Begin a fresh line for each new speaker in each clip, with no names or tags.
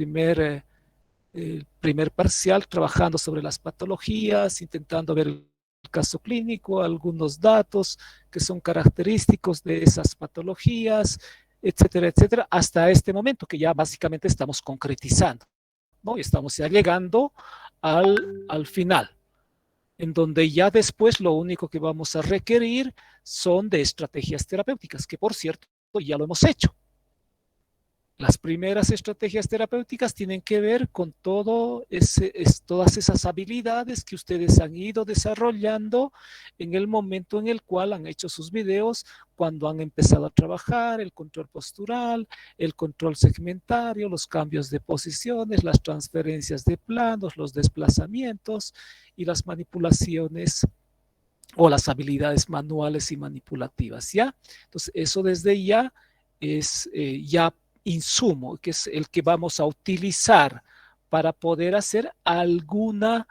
el primer parcial trabajando sobre las patologías, intentando ver el caso clínico, algunos datos que son característicos de esas patologías, etcétera, etcétera, hasta este momento que ya básicamente estamos concretizando, ¿no? Estamos ya llegando al final, en donde ya después lo único que vamos a requerir son de estrategias terapéuticas, que por cierto ya lo hemos hecho. Las primeras estrategias terapéuticas tienen que ver con todas esas habilidades que ustedes han ido desarrollando en el momento en el cual han hecho sus videos, cuando han empezado a trabajar el control postural, el control segmentario, los cambios de posiciones, las transferencias de planos, los desplazamientos y las manipulaciones o las habilidades manuales y manipulativas, ¿ya? Entonces, eso desde ya es ya insumo, que es el que vamos a utilizar para poder hacer alguna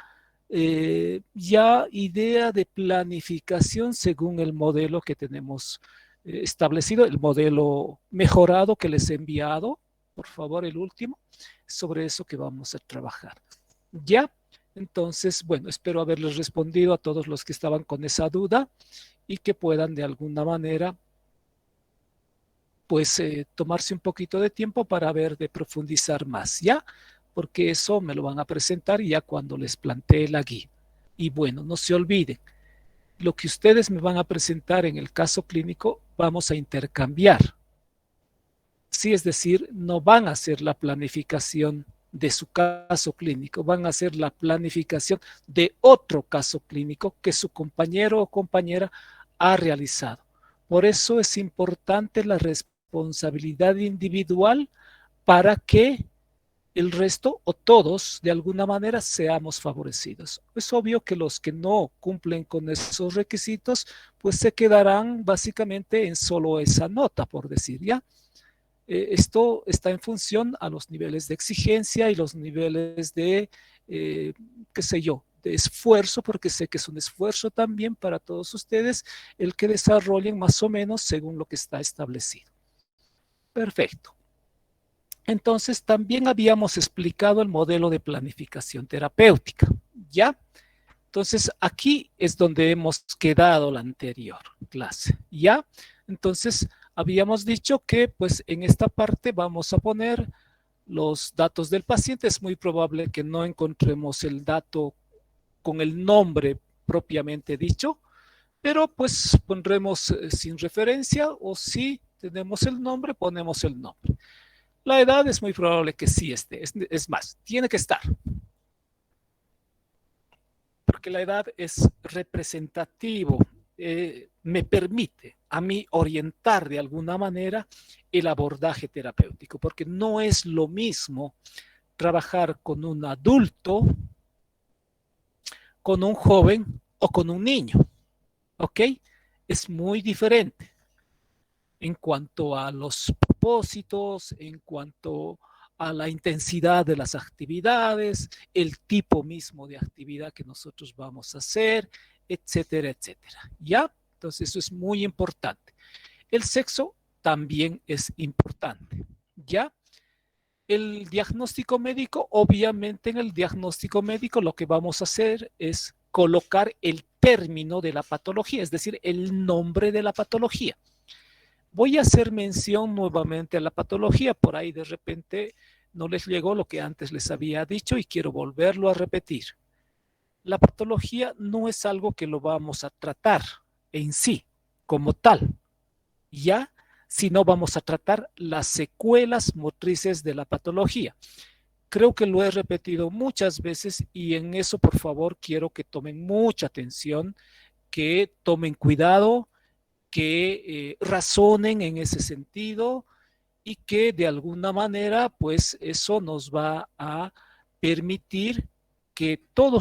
ya idea de planificación según el modelo que tenemos establecido, el modelo mejorado que les he enviado, por favor, el último, sobre eso que vamos a trabajar. ¿Ya? Entonces, bueno, espero haberles respondido a todos los que estaban con esa duda y que puedan de alguna manera pues tomarse un poquito de tiempo para ver de profundizar más, ¿ya? Porque eso me lo van a presentar ya cuando les plantee la guía. Y bueno, no se olviden, lo que ustedes me van a presentar en el caso clínico vamos a intercambiar. Sí, es decir, no van a hacer la planificación de su caso clínico, van a hacer la planificación de otro caso clínico que su compañero o compañera ha realizado. Por eso es importante la responsabilidad individual para que el resto o todos de alguna manera seamos favorecidos. Es obvio que los que no cumplen con esos requisitos pues se quedarán básicamente en solo esa nota, por decir, ¿ya? Esto está en función a los niveles de exigencia y los niveles de, qué sé yo, de esfuerzo, porque sé que es un esfuerzo también para todos ustedes el que desarrollen más o menos según lo que está establecido. Perfecto. Entonces, también habíamos explicado el modelo de planificación terapéutica, ¿ya? Entonces, aquí es donde hemos quedado la anterior clase, ¿ya? Entonces, habíamos dicho que, pues, en esta parte vamos a poner los datos del paciente. Es muy probable que no encontremos el dato con el nombre propiamente dicho, pero pues pondremos sin referencia o si tenemos el nombre, ponemos el nombre. La edad es muy probable que sí esté, es más, tiene que estar, porque la edad es representativo, me permite a mí orientar de alguna manera el abordaje terapéutico, porque no es lo mismo trabajar con un adulto, con un joven o con un niño, ¿ok? Es muy diferente en cuanto a los propósitos, en cuanto a la intensidad de las actividades, el tipo mismo de actividad que nosotros vamos a hacer, etcétera, etcétera. ¿Ya? Entonces eso es muy importante. El sexo también es importante. ¿Ya? El diagnóstico médico, obviamente en el diagnóstico médico lo que vamos a hacer es colocar el término de la patología, es decir, el nombre de la patología. Voy a hacer mención nuevamente a la patología, por ahí de repente no les llegó lo que antes les había dicho y quiero volverlo a repetir. La patología no es algo que lo vamos a tratar en sí, como tal, ya, sino vamos a tratar las secuelas motrices de la patología. Creo que lo he repetido muchas veces y en eso, por favor, quiero que tomen mucha atención, que tomen cuidado, que razonen en ese sentido y que de alguna manera pues eso nos va a permitir que todo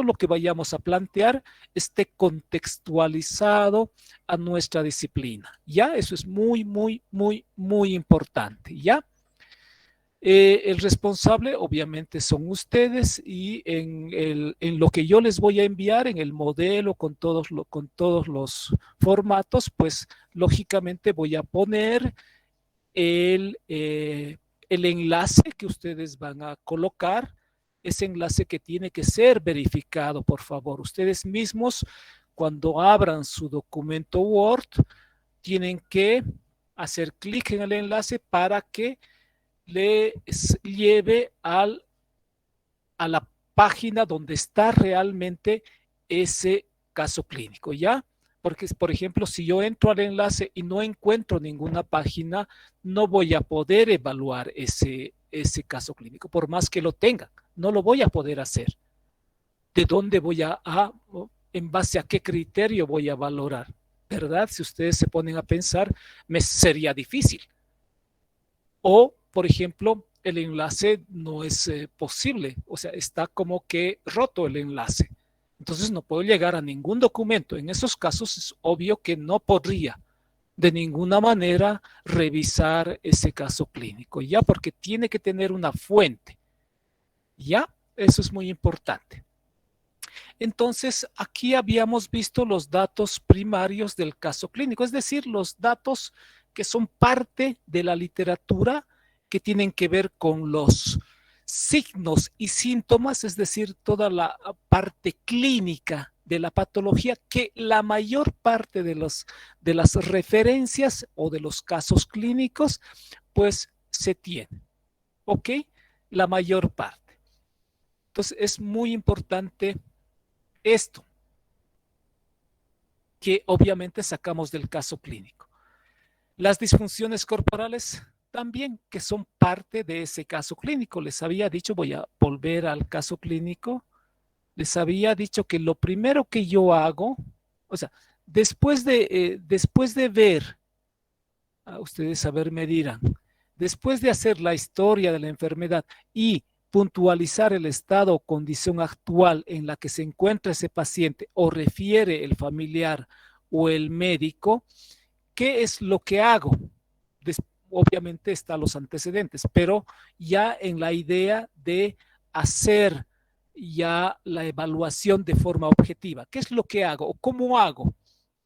lo que vayamos a plantear esté contextualizado a nuestra disciplina. ¿Ya? Eso es muy, muy, muy, muy importante. ¿Ya? El responsable obviamente son ustedes y en lo que yo les voy a enviar, en el modelo con todos los formatos, pues lógicamente voy a poner el, el enlace que ustedes van a colocar, ese enlace que tiene que ser verificado, por favor. Ustedes mismos, cuando abran su documento Word, tienen que hacer clic en el enlace para que les lleve a la página donde está realmente ese caso clínico, ¿ya? Porque, por ejemplo, si yo entro al enlace y no encuentro ninguna página, no voy a poder evaluar ese caso clínico, por más que lo tenga, no lo voy a poder hacer. ¿De dónde voy en base a qué criterio voy a valorar? ¿Verdad? Si ustedes se ponen a pensar, me sería difícil. O, por ejemplo, el enlace no es posible, o sea, está como que roto el enlace. Entonces no puedo llegar a ningún documento. En esos casos es obvio que no podría de ninguna manera revisar ese caso clínico, ya porque tiene que tener una fuente. Ya, eso es muy importante. Entonces, aquí habíamos visto los datos primarios del caso clínico, es decir, los datos que son parte de la literatura que tienen que ver con los signos y síntomas, es decir, toda la parte clínica de la patología que la mayor parte de las referencias o de los casos clínicos, pues se tiene. ¿Ok? La mayor parte. Entonces, es muy importante esto, que obviamente sacamos del caso clínico. Las disfunciones corporales también, que son parte de ese caso clínico. Les había dicho, voy a volver al caso clínico, les había dicho que lo primero que yo hago, o sea, después de ver, ustedes a ver me dirán, después de hacer la historia de la enfermedad y puntualizar el estado o condición actual en la que se encuentra ese paciente o refiere el familiar o el médico, ¿qué es lo que hago? Obviamente están los antecedentes, pero ya en la idea de hacer ya la evaluación de forma objetiva. ¿Qué es lo que hago o cómo hago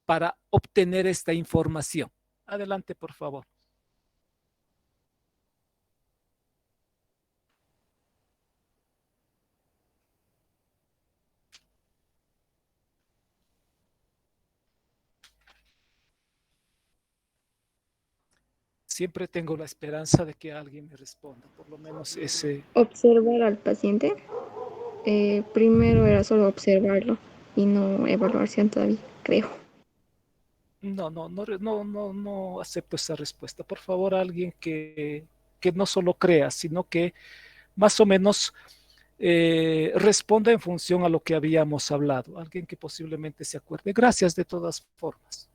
para obtener esta información? Adelante, por favor. Siempre tengo la esperanza de que alguien me responda, por lo menos ese.
Observar al paciente. Primero era solo observarlo y no evaluación todavía, creo.
No acepto esa respuesta. Por favor, alguien que no solo crea, sino que más o menos responda en función a lo que habíamos hablado. Alguien que posiblemente se acuerde. Gracias de todas formas.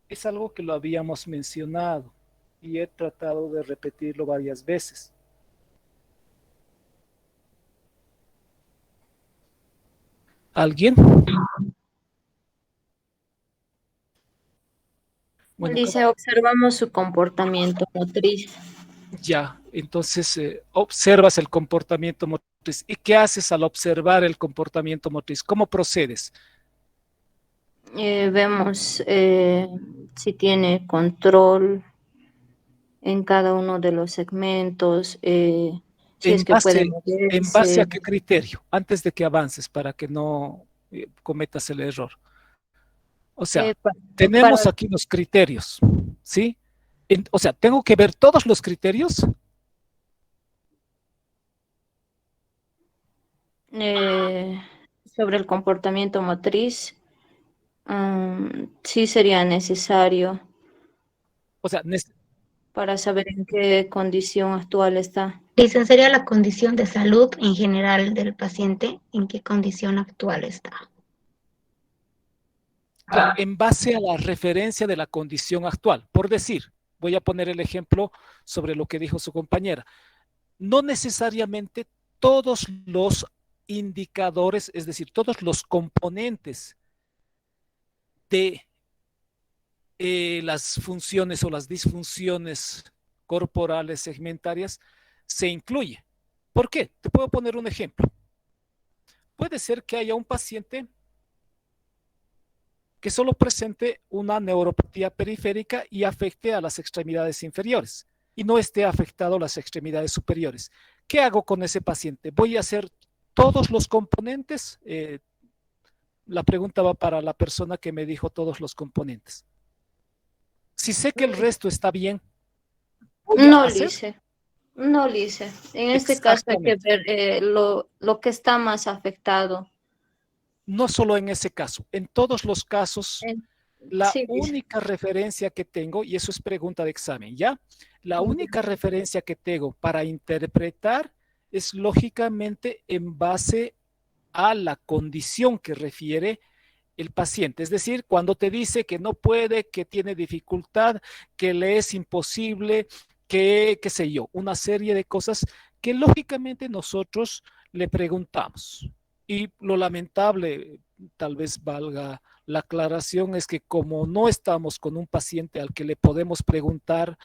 Es algo que lo habíamos mencionado y he tratado de repetirlo varias veces. ¿Alguien? Bueno,
Dice, observamos su comportamiento motriz.
ya, entonces observas el comportamiento motriz. ¿Y qué haces al observar el comportamiento motriz? ¿Cómo procedes?
Vemos si tiene control en cada uno de los segmentos, si es
¿En
que puede
base, en base a
moverse.
qué criterio? Antes de que avances para que no cometas el error. O sea,
eh, pa-
tenemos
para,
aquí los criterios, ¿sí? O sea, tengo que ver todos los criterios.
eh, sobre el comportamiento motriz, sí sería necesario
O sea,
para saber en qué condición actual está.
Esa sería la condición de salud en general del paciente, en qué condición actual está.
claro, en base a la referencia de la condición actual. Por decir, voy a poner el ejemplo sobre lo que dijo su compañera. No necesariamente todos los indicadores, es decir, todos los componentes de las funciones o las disfunciones corporales segmentarias se incluye. ¿Por qué? Te puedo poner un ejemplo. Puede ser que haya un paciente que solo presente una neuropatía periférica y afecte a las extremidades inferiores y no esté afectado a las extremidades superiores. ¿Qué hago con ese paciente? ¿Voy a hacer todos los componentes? La pregunta va para la persona que me dijo todos los componentes. Si sé que el resto está bien, ¿voy a
No,
hacer?
Lice. No, Lice. En este caso hay que ver lo que está más afectado.
No solo en ese caso, en todos los casos, la
Sí, Lice.
única referencia que tengo, y eso es pregunta de examen, ¿ya? La única referencia que tengo para interpretar es lógicamente en base a la condición que refiere el paciente. Es decir, cuando te dice que no puede, que tiene dificultad, que le es imposible, que, qué sé yo, una serie de cosas que lógicamente nosotros le preguntamos. Y lo lamentable, tal vez valga la aclaración, es que como no estamos con un paciente al que le podemos preguntar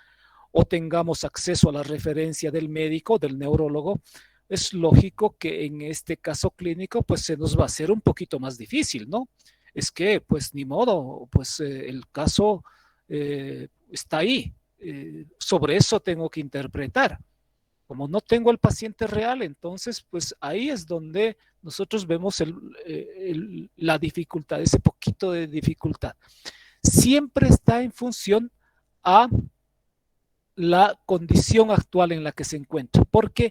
o tengamos acceso a la referencia del médico, del neurólogo, es lógico que en este caso clínico pues se nos va a hacer un poquito más difícil, ¿no? Es que pues ni modo, pues el caso está ahí, sobre eso tengo que interpretar. Como no tengo el paciente real, entonces pues ahí es donde nosotros vemos la dificultad, ese poquito de dificultad. Siempre está en función a la condición actual en la que se encuentra, porque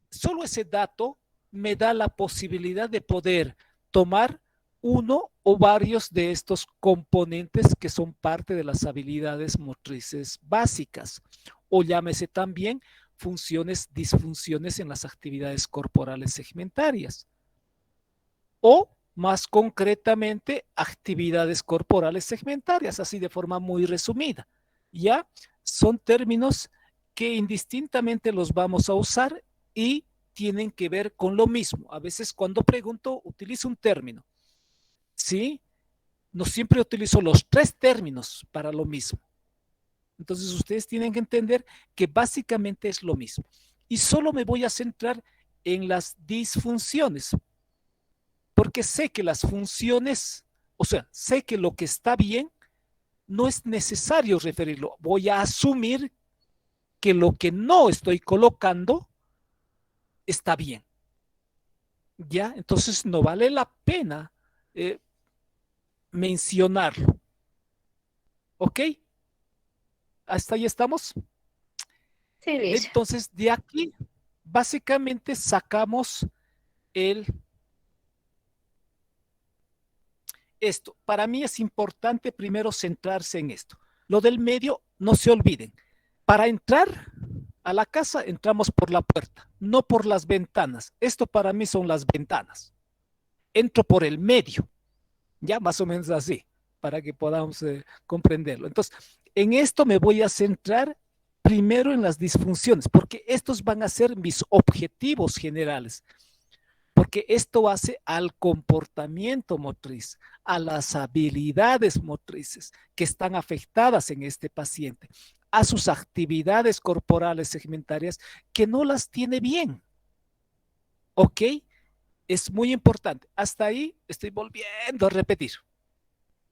solo ese dato me da la posibilidad de poder tomar uno o varios de estos componentes que son parte de las habilidades motrices básicas, o llámese también funciones, disfunciones en las actividades corporales segmentarias, o más concretamente actividades corporales segmentarias, así de forma muy resumida. Ya son términos que indistintamente los vamos a usar y tienen que ver con lo mismo. A veces cuando pregunto, utilizo un término, ¿sí? No siempre utilizo los tres términos para lo mismo. Entonces ustedes tienen que entender que básicamente es lo mismo. Y solo me voy a centrar en las disfunciones, porque sé que las funciones, o sea, sé que lo que está bien, no es necesario referirlo. Voy a asumir que lo que no estoy colocando está bien. ¿Ya? Entonces no vale la pena mencionarlo. ¿Ok? ¿Hasta ahí estamos?
Sí, Lice.
Entonces, de aquí, básicamente sacamos esto. Para mí es importante primero centrarse en esto. Lo del medio, no se olviden. Para entrar a la casa, entramos por la puerta, no por las ventanas. Esto para mí son las ventanas. Entro por el medio, ya más o menos así, para que podamos comprenderlo. Entonces, en esto me voy a centrar primero en las disfunciones, porque estos van a ser mis objetivos generales, porque esto hace al comportamiento motriz, a las habilidades motrices que están afectadas en este paciente, a sus actividades corporales segmentarias que no las tiene bien. ¿Ok? Es muy importante. Hasta ahí estoy volviendo a repetir.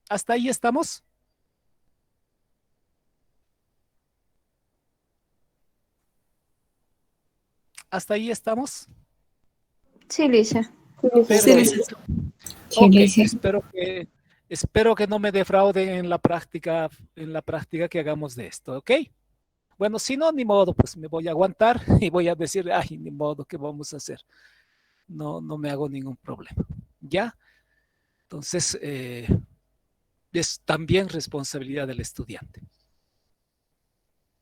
¿Hasta ahí estamos? ¿Hasta ahí estamos?
Sí, Lice.
Perfecto.
Sí,
Ok,
Lice.
espero que no me defrauden en la práctica que hagamos de esto, ¿ok? Bueno, si no, ni modo, pues me voy a aguantar y voy a decir, ay, ni modo, ¿qué vamos a hacer? No me hago ningún problema, ¿ya? Entonces, es también responsabilidad del estudiante.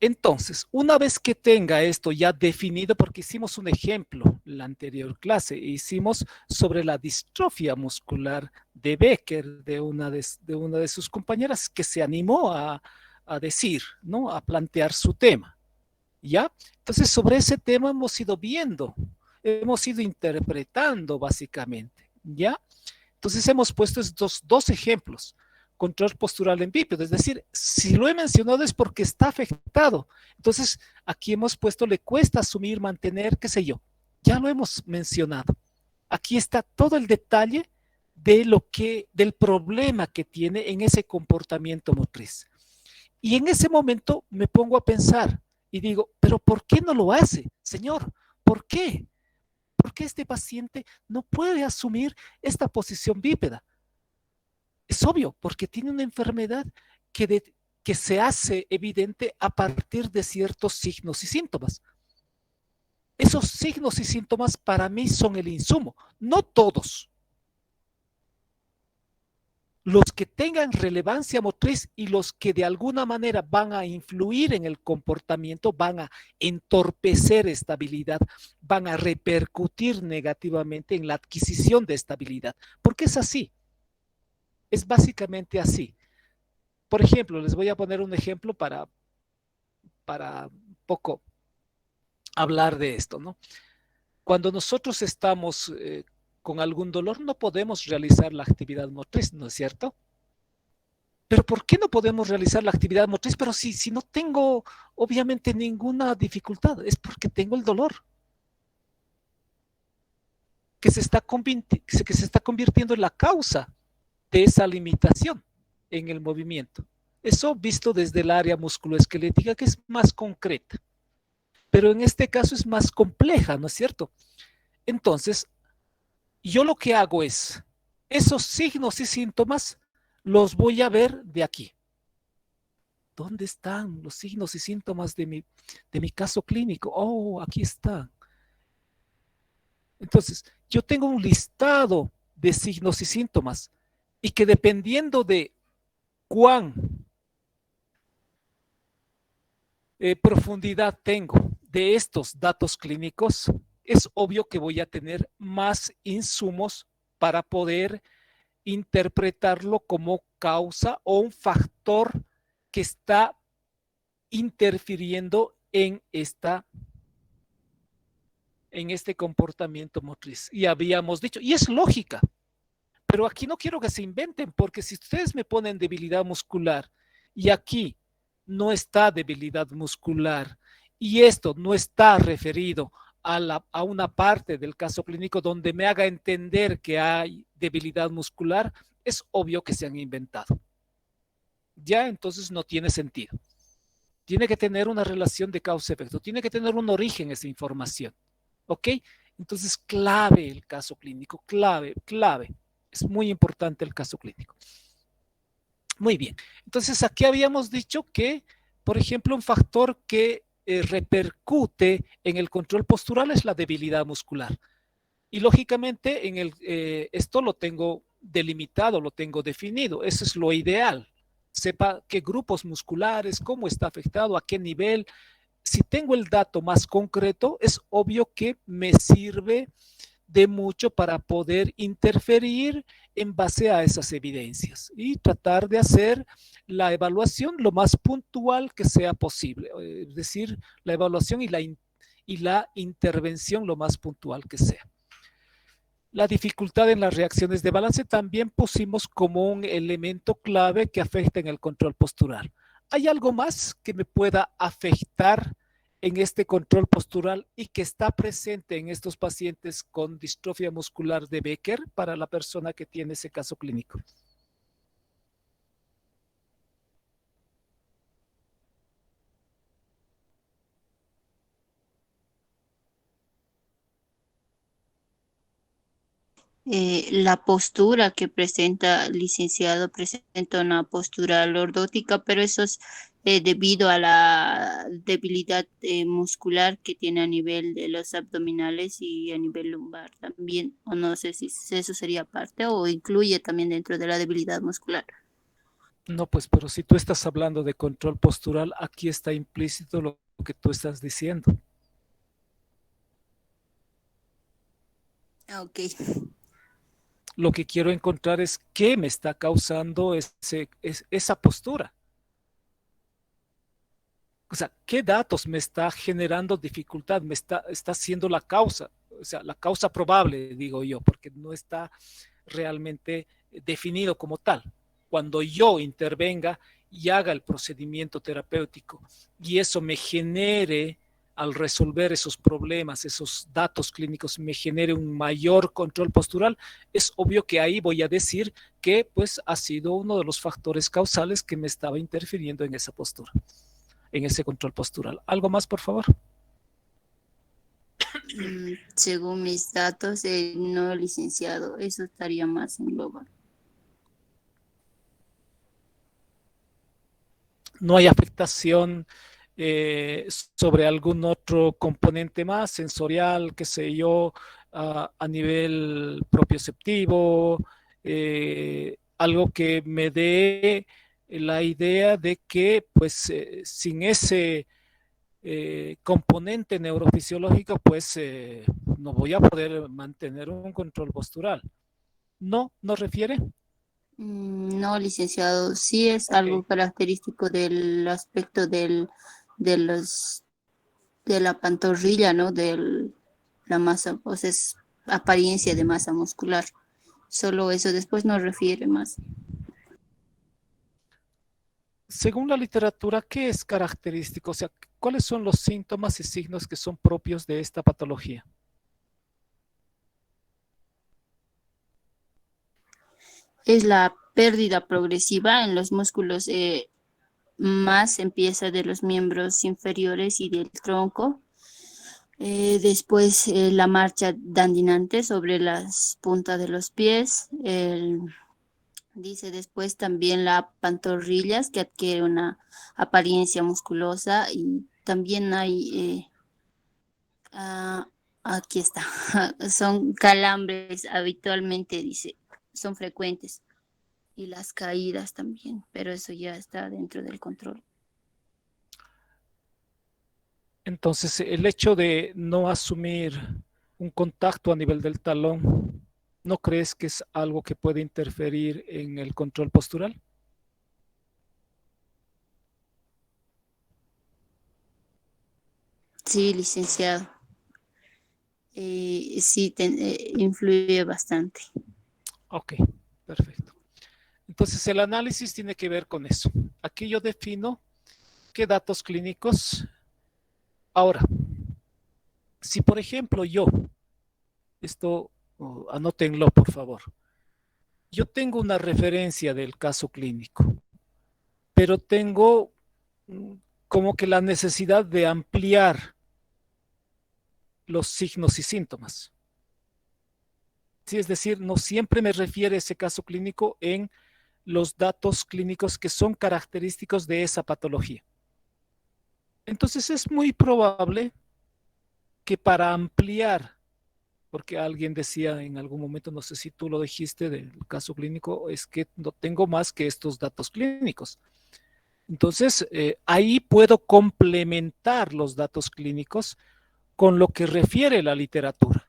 Entonces, una vez que tenga esto ya definido, porque hicimos un ejemplo en la anterior clase, hicimos sobre la distrofia muscular de Becker, de una de sus compañeras que se animó a decir, ¿no? A plantear su tema, ¿ya? Entonces, sobre ese tema hemos ido viendo, hemos ido interpretando básicamente, ¿ya? Entonces, hemos puesto estos dos ejemplos. Control postural en bípedo, es decir, si lo he mencionado es porque está afectado. Entonces, aquí hemos puesto, le cuesta asumir, mantener, qué sé yo. Ya lo hemos mencionado. Aquí está todo el detalle del problema que tiene en ese comportamiento motriz. Y en ese momento me pongo a pensar y digo, pero ¿por qué no lo hace, señor? ¿Por qué? ¿Por qué este paciente no puede asumir esta posición bípeda? Es obvio, porque tiene una enfermedad que se hace evidente a partir de ciertos signos y síntomas. Esos signos y síntomas para mí son el insumo, no todos. Los que tengan relevancia motriz y los que de alguna manera van a influir en el comportamiento, van a entorpecer estabilidad, van a repercutir negativamente en la adquisición de estabilidad, porque es así, es básicamente así. Por ejemplo, les voy a poner un ejemplo para un poco hablar de esto, ¿no? Cuando nosotros estamos con algún dolor, no podemos realizar la actividad motriz, ¿no es cierto? Pero ¿por qué no podemos realizar la actividad motriz? Pero si no tengo, obviamente, ninguna dificultad, es porque tengo el dolor que se está convirtiendo en la causa de esa limitación en el movimiento. Eso visto desde el área musculoesquelética, que es más concreta. Pero en este caso es más compleja, ¿no es cierto? Entonces, yo lo que hago es, esos signos y síntomas los voy a ver de aquí. ¿Dónde están los signos y síntomas de mi caso clínico? Oh, aquí están. Entonces, yo tengo un listado de signos y síntomas y que dependiendo de cuán profundidad tengo de estos datos clínicos, es obvio que voy a tener más insumos para poder interpretarlo como causa o un factor que está interfiriendo en este comportamiento motriz. Y habíamos dicho, y es lógica, pero aquí no quiero que se inventen, porque si ustedes me ponen debilidad muscular y aquí no está debilidad muscular y esto no está referido a una parte del caso clínico donde me haga entender que hay debilidad muscular, es obvio que se han inventado. Ya entonces no tiene sentido. Tiene que tener una relación de causa-efecto, tiene que tener un origen esa información. ¿Ok? Entonces, clave el caso clínico, clave. Es muy importante el caso clínico. Muy bien. Entonces, aquí habíamos dicho que, por ejemplo, un factor que repercute en el control postural es la debilidad muscular. Y lógicamente, esto lo tengo delimitado, lo tengo definido. Eso es lo ideal. Sepa qué grupos musculares, cómo está afectado, a qué nivel. Si tengo el dato más concreto, es obvio que me sirve de mucho para poder interferir en base a esas evidencias y tratar de hacer la evaluación lo más puntual que sea posible, es decir, la evaluación y la intervención lo más puntual que sea. La dificultad en las reacciones de balance también pusimos como un elemento clave que afecta en el control postural. ¿Hay algo más que me pueda afectar en este control postural y que está presente en estos pacientes con distrofia muscular de Becker para la persona que tiene ese caso clínico?
La postura que presenta el licenciado presenta una postura lordótica, pero eso es debido a la debilidad muscular que tiene a nivel de los abdominales y a nivel lumbar también, o no sé si eso sería parte o incluye también dentro de la debilidad muscular.
No, pues, pero si tú estás hablando de control postural, aquí está implícito lo que tú estás diciendo.
Ok.
Lo que quiero encontrar es qué me está causando esa postura. O sea, ¿qué datos me está generando dificultad? Está siendo la causa, o sea, la causa probable, digo yo, porque no está realmente definido como tal. Cuando yo intervenga y haga el procedimiento terapéutico y eso me genere al resolver esos problemas, esos datos clínicos, me genere un mayor control postural, es obvio que ahí voy a decir que pues ha sido uno de los factores causales que me estaba interfiriendo en esa postura, en ese control postural. ¿Algo más, por favor?
Según mis datos, no licenciado, eso estaría más en global.
No hay afectación sobre algún otro componente más, sensorial, qué sé yo, a nivel propioceptivo, algo que me dé la idea de que pues sin ese componente neurofisiológico pues no voy a poder mantener un control postural. ¿No? ¿No refiere?
No, licenciado, sí es algo característico del aspecto de la pantorrilla, ¿no? De la masa, o sea, es apariencia de masa muscular. Solo eso, después no refiere más.
Según la literatura, ¿qué es característico? O sea, ¿cuáles son los síntomas y signos que son propios de esta patología?
Es la pérdida progresiva en los músculos, más empieza de los miembros inferiores y del tronco. Después la marcha dandinante sobre las puntas de los pies. Dice después también la pantorrillas que adquiere una apariencia musculosa y también hay, aquí está, son calambres habitualmente, dice, son frecuentes y las caídas también, pero eso ya está dentro del control.
Entonces, el hecho de no asumir un contacto a nivel del talón, ¿no crees que es algo que puede interferir en el control postural?
Sí, licenciado. Sí, influye bastante.
Ok, perfecto. Entonces, el análisis tiene que ver con eso. Aquí yo defino qué datos clínicos. Ahora, si por ejemplo esto anótenlo por favor, yo tengo una referencia del caso clínico, pero tengo como que la necesidad de ampliar los signos y síntomas. Sí, es decir, no siempre me refiere ese caso clínico en los datos clínicos que son característicos de esa patología. Entonces es muy probable que para ampliar, porque alguien decía en algún momento, no sé si tú lo dijiste del caso clínico, es que no tengo más que estos datos clínicos. Entonces, ahí puedo complementar los datos clínicos con lo que refiere la literatura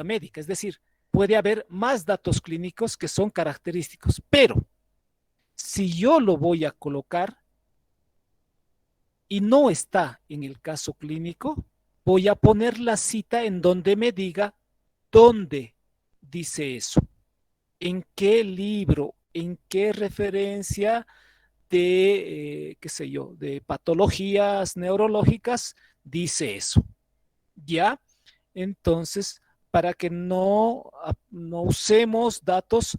médica. Es decir, puede haber más datos clínicos que son característicos, pero si yo lo voy a colocar y no está en el caso clínico, voy a poner la cita en donde me diga dónde dice eso, en qué libro, en qué referencia de, qué sé yo, de patologías neurológicas dice eso. ¿Ya? Entonces, para que no usemos datos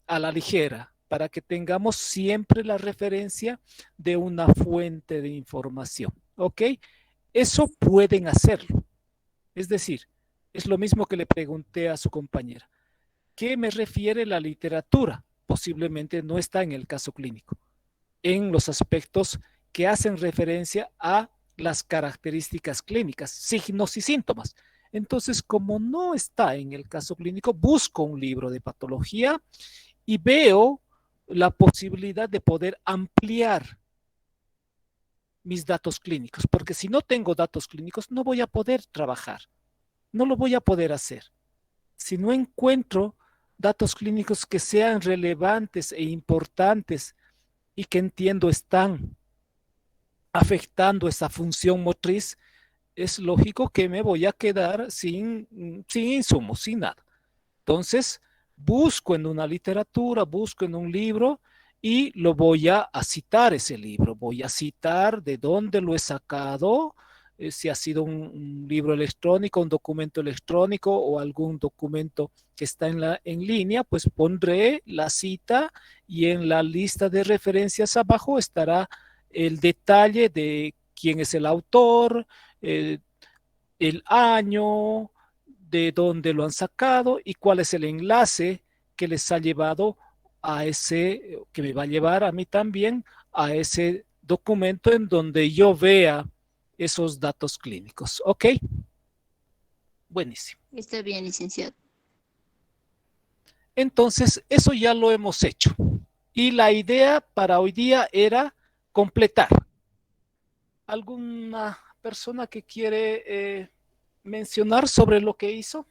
a la ligera, para que tengamos siempre la referencia de una fuente de información. ¿Ok? Eso pueden hacerlo. Es decir, es lo mismo que le pregunté a su compañera. ¿Qué me refiere la literatura? Posiblemente no está en el caso clínico, en los aspectos que hacen referencia a las características clínicas, signos y síntomas. Entonces, como no está en el caso clínico, busco un libro de patología y veo la posibilidad de poder ampliar mis datos clínicos, porque si no tengo datos clínicos, no voy a poder trabajar, no lo voy a poder hacer. Si no encuentro datos clínicos que sean relevantes e importantes y que entiendo están afectando esa función motriz, es lógico que me voy a quedar sin insumos, sin nada. Entonces, busco en una literatura, busco en un libro y lo voy a citar ese libro. Voy a citar de dónde lo he sacado, si ha sido un libro electrónico, un documento electrónico o algún documento que está en línea, pues pondré la cita y en la lista de referencias abajo estará el detalle de quién es el autor, eh, el año, de dónde lo han sacado y cuál es el enlace que les ha llevado a ese, que me va a llevar a mí también a ese documento en donde yo vea esos datos clínicos. ¿Ok? Buenísimo.
Está bien, licenciado.
Entonces, eso ya lo hemos hecho. Y la idea para hoy día era completar. ¿Alguna persona que quiere mencionar sobre lo que hizo?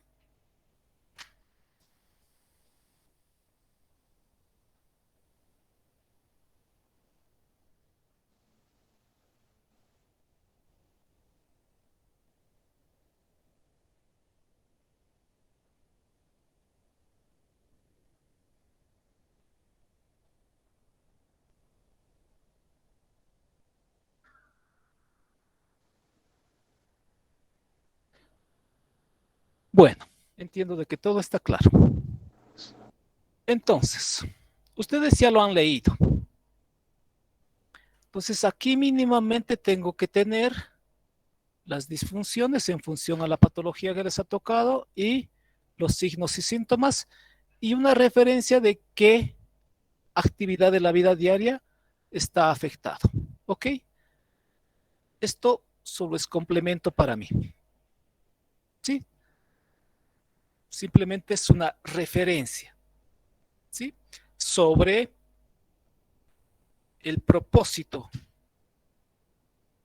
Bueno, entiendo de que todo está claro. Entonces, ustedes ya lo han leído. Entonces, aquí mínimamente tengo que tener las disfunciones en función a la patología que les ha tocado y los signos y síntomas y una referencia de qué actividad de la vida diaria está afectado. ¿Ok? Esto solo es complemento para mí. ¿Sí? Simplemente es una referencia. ¿Sí? Sobre el propósito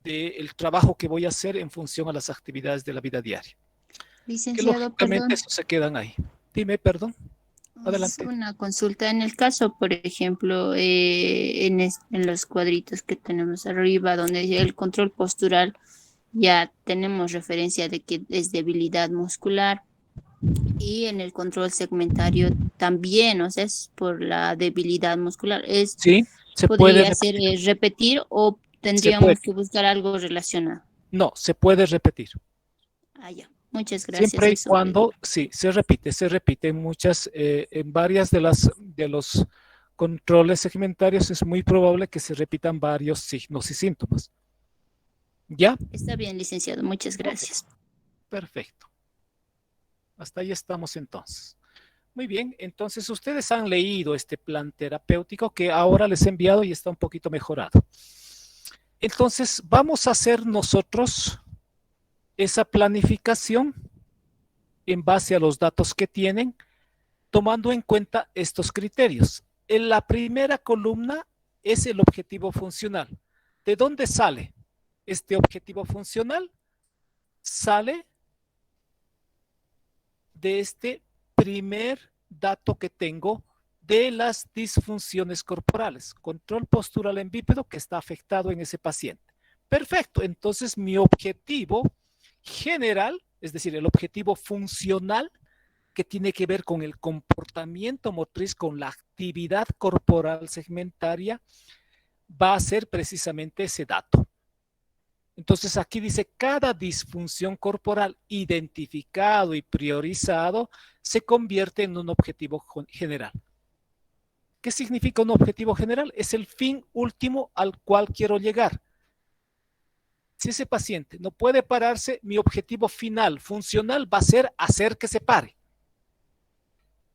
del trabajo que voy a hacer en función a las actividades de la vida diaria. Que
Licenciado,
lógicamente
perdón.
eso se quedan ahí. Dime, perdón.
Es
Adelante.
una consulta en el caso, por ejemplo, en los cuadritos que tenemos arriba, donde dice el control postural, ya tenemos referencia de que es debilidad muscular y en el control segmentario también, o sea, es por la debilidad muscular.
Sí, se puede
¿Podría ser
repetir.
repetir o
Se puede.
tendríamos que buscar algo relacionado?
No, se puede repetir.
Ah, ya. Muchas gracias,
Siempre y
eso.
cuando, sí, se repite en muchas, en varias de los controles segmentarios es muy probable que se repitan varios signos y síntomas. ¿Ya?
Está bien, licenciado. Muchas
Ok,
gracias.
perfecto. Hasta ahí estamos entonces. Muy bien, entonces ustedes han leído este plan terapéutico que ahora les he enviado y está un poquito mejorado. Entonces, vamos a hacer nosotros esa planificación en base a los datos que tienen, tomando en cuenta estos criterios. En la primera columna es el objetivo funcional. ¿De dónde sale este objetivo funcional? Sale de este primer dato que tengo de las disfunciones corporales, control postural en bípedo que está afectado en ese paciente. Perfecto, entonces mi objetivo general, es decir, el objetivo funcional que tiene que ver con el comportamiento motriz, con la actividad corporal segmentaria, va a ser precisamente ese dato. Entonces aquí dice, cada disfunción corporal identificado y priorizado se convierte en un objetivo general. ¿Qué significa un objetivo general? Es el fin último al cual quiero llegar. Si ese paciente no puede pararse, mi objetivo final, funcional, va a ser hacer que se pare.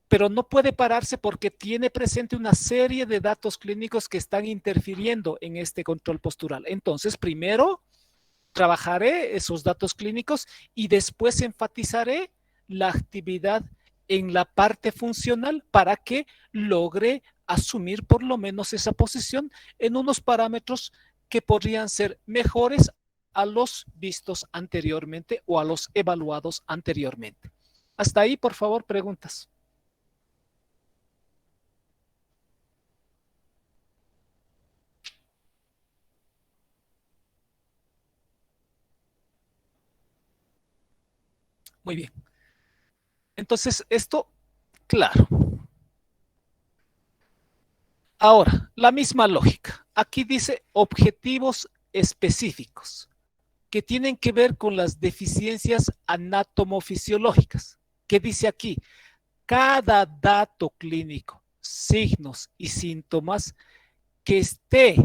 Pero no puede pararse porque tiene presente una serie de datos clínicos que están interfiriendo en este control postural. Entonces, primero trabajaré esos datos clínicos y después enfatizaré la actividad en la parte funcional para que logre asumir por lo menos esa posición en unos parámetros que podrían ser mejores a los vistos anteriormente o a los evaluados anteriormente. Hasta ahí, por favor, preguntas. Muy bien. Entonces, esto, claro. Ahora, la misma lógica. Aquí dice objetivos específicos que tienen que ver con las deficiencias anatomofisiológicas. ¿Qué dice aquí? Cada dato clínico, signos y síntomas que esté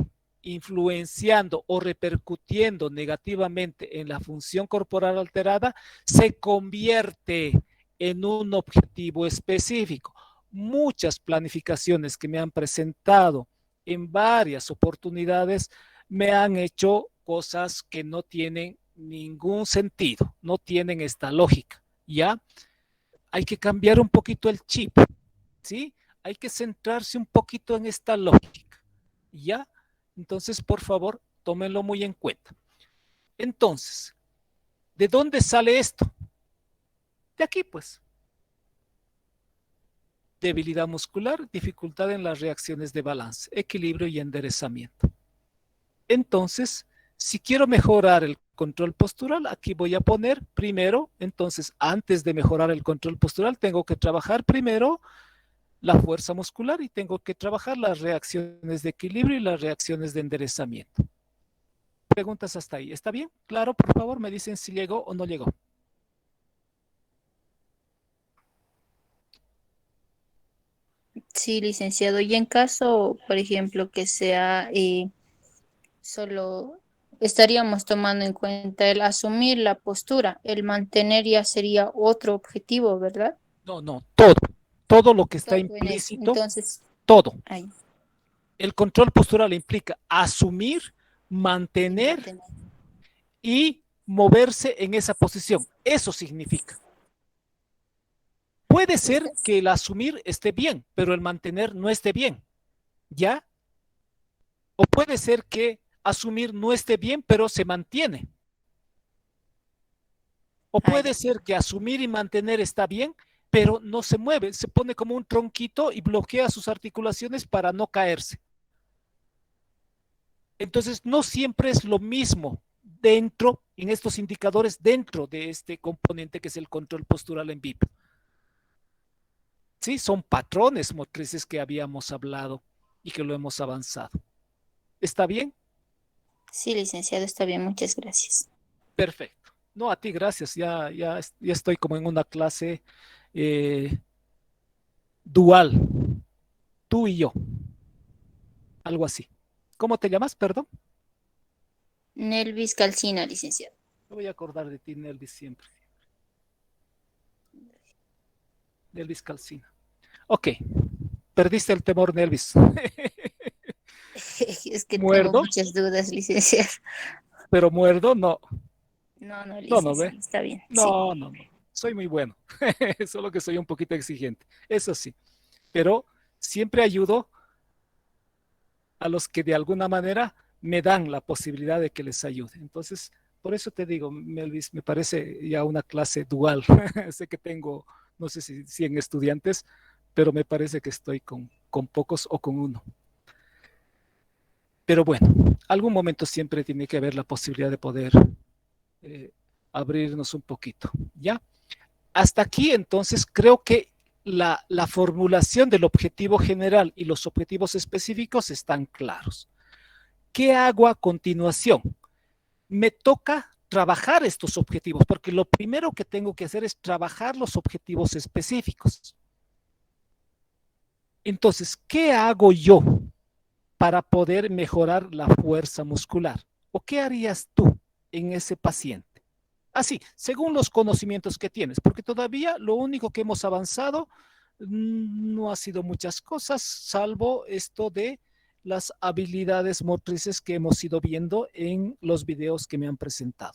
influenciando o repercutiendo negativamente en la función corporal alterada se convierte en un objetivo específico. Muchas planificaciones que me han presentado en varias oportunidades me han hecho cosas que no tienen ningún sentido, no tienen esta lógica, ¿ya? Hay que cambiar un poquito el chip, ¿sí? Hay que centrarse un poquito en esta lógica, ¿ya? Entonces, por favor, tómenlo muy en cuenta. Entonces, ¿de dónde sale esto? De aquí, pues. Debilidad muscular, dificultad en las reacciones de balance, equilibrio y enderezamiento. Entonces, si quiero mejorar el control postural, aquí voy a poner primero, entonces, antes de mejorar el control postural, tengo que trabajar primero la fuerza muscular y tengo que trabajar las reacciones de equilibrio y las reacciones de enderezamiento. Preguntas hasta ahí. ¿Está bien? Claro, por favor, me dicen si llegó o no llegó.
Sí, licenciado. Y en caso, por ejemplo, que sea solo estaríamos tomando en cuenta el asumir la postura, el mantener ya sería otro objetivo, ¿verdad?
No, no, todo. Todo lo que está
Todo en eso.
implícito,
Entonces,
todo.
ahí,
El control postural implica asumir,
y
mantener
mantener.
y moverse en esa posición. Eso significa. Puede ser
Estás-
que el asumir esté bien, pero el mantener no esté bien. ¿Ya? O puede ser que asumir no esté bien, pero se mantiene. O
Ya.
puede ser que asumir y mantener está bien, pero no se mueve, se pone como un tronquito y bloquea sus articulaciones para no caerse. Entonces, no siempre es lo mismo dentro, en estos indicadores, dentro de este componente que es el control postural en VIP. Sí, son patrones motrices que habíamos hablado y que lo hemos avanzado. ¿Está bien?
Sí, licenciado, está bien, muchas gracias.
Perfecto. No, a ti, gracias. Ya estoy como en una clase eh, dual, tú y yo, algo así. ¿Cómo te llamas? Perdón.
Nelvis Calcina, licenciado.
Me voy a acordar de ti, Nelvis, siempre. Nelvis Calcina. Ok, perdiste el temor, Nelvis.
Es que tengo
Muerdo,
muchas dudas, licenciado.
pero muerdo, no.
No, no,
No, no, ve.
licenciado, está bien, sí.
No, no, no. Soy muy bueno. Solo que soy un poquito exigente. Eso sí. Pero siempre ayudo a los que de alguna manera me dan la posibilidad de que les ayude. Entonces, por eso te digo, Melvis, me parece ya una clase dual. Sé que tengo, no sé si 100 estudiantes, pero me parece que estoy con pocos o con uno. Pero bueno, algún momento siempre tiene que haber la posibilidad de poder eh, abrirnos un poquito, ¿ya? Hasta aquí, entonces, creo que la formulación del objetivo general y los objetivos específicos están claros. ¿Qué hago a continuación? Me toca trabajar estos objetivos, porque lo primero que tengo que hacer es trabajar los objetivos específicos. Entonces, ¿qué hago yo para poder mejorar la fuerza muscular? ¿O qué harías tú en ese paciente? Así, según los conocimientos que tienes, porque todavía lo único que hemos avanzado no ha sido muchas cosas, salvo esto de las habilidades motrices que hemos ido viendo en los videos que me han presentado.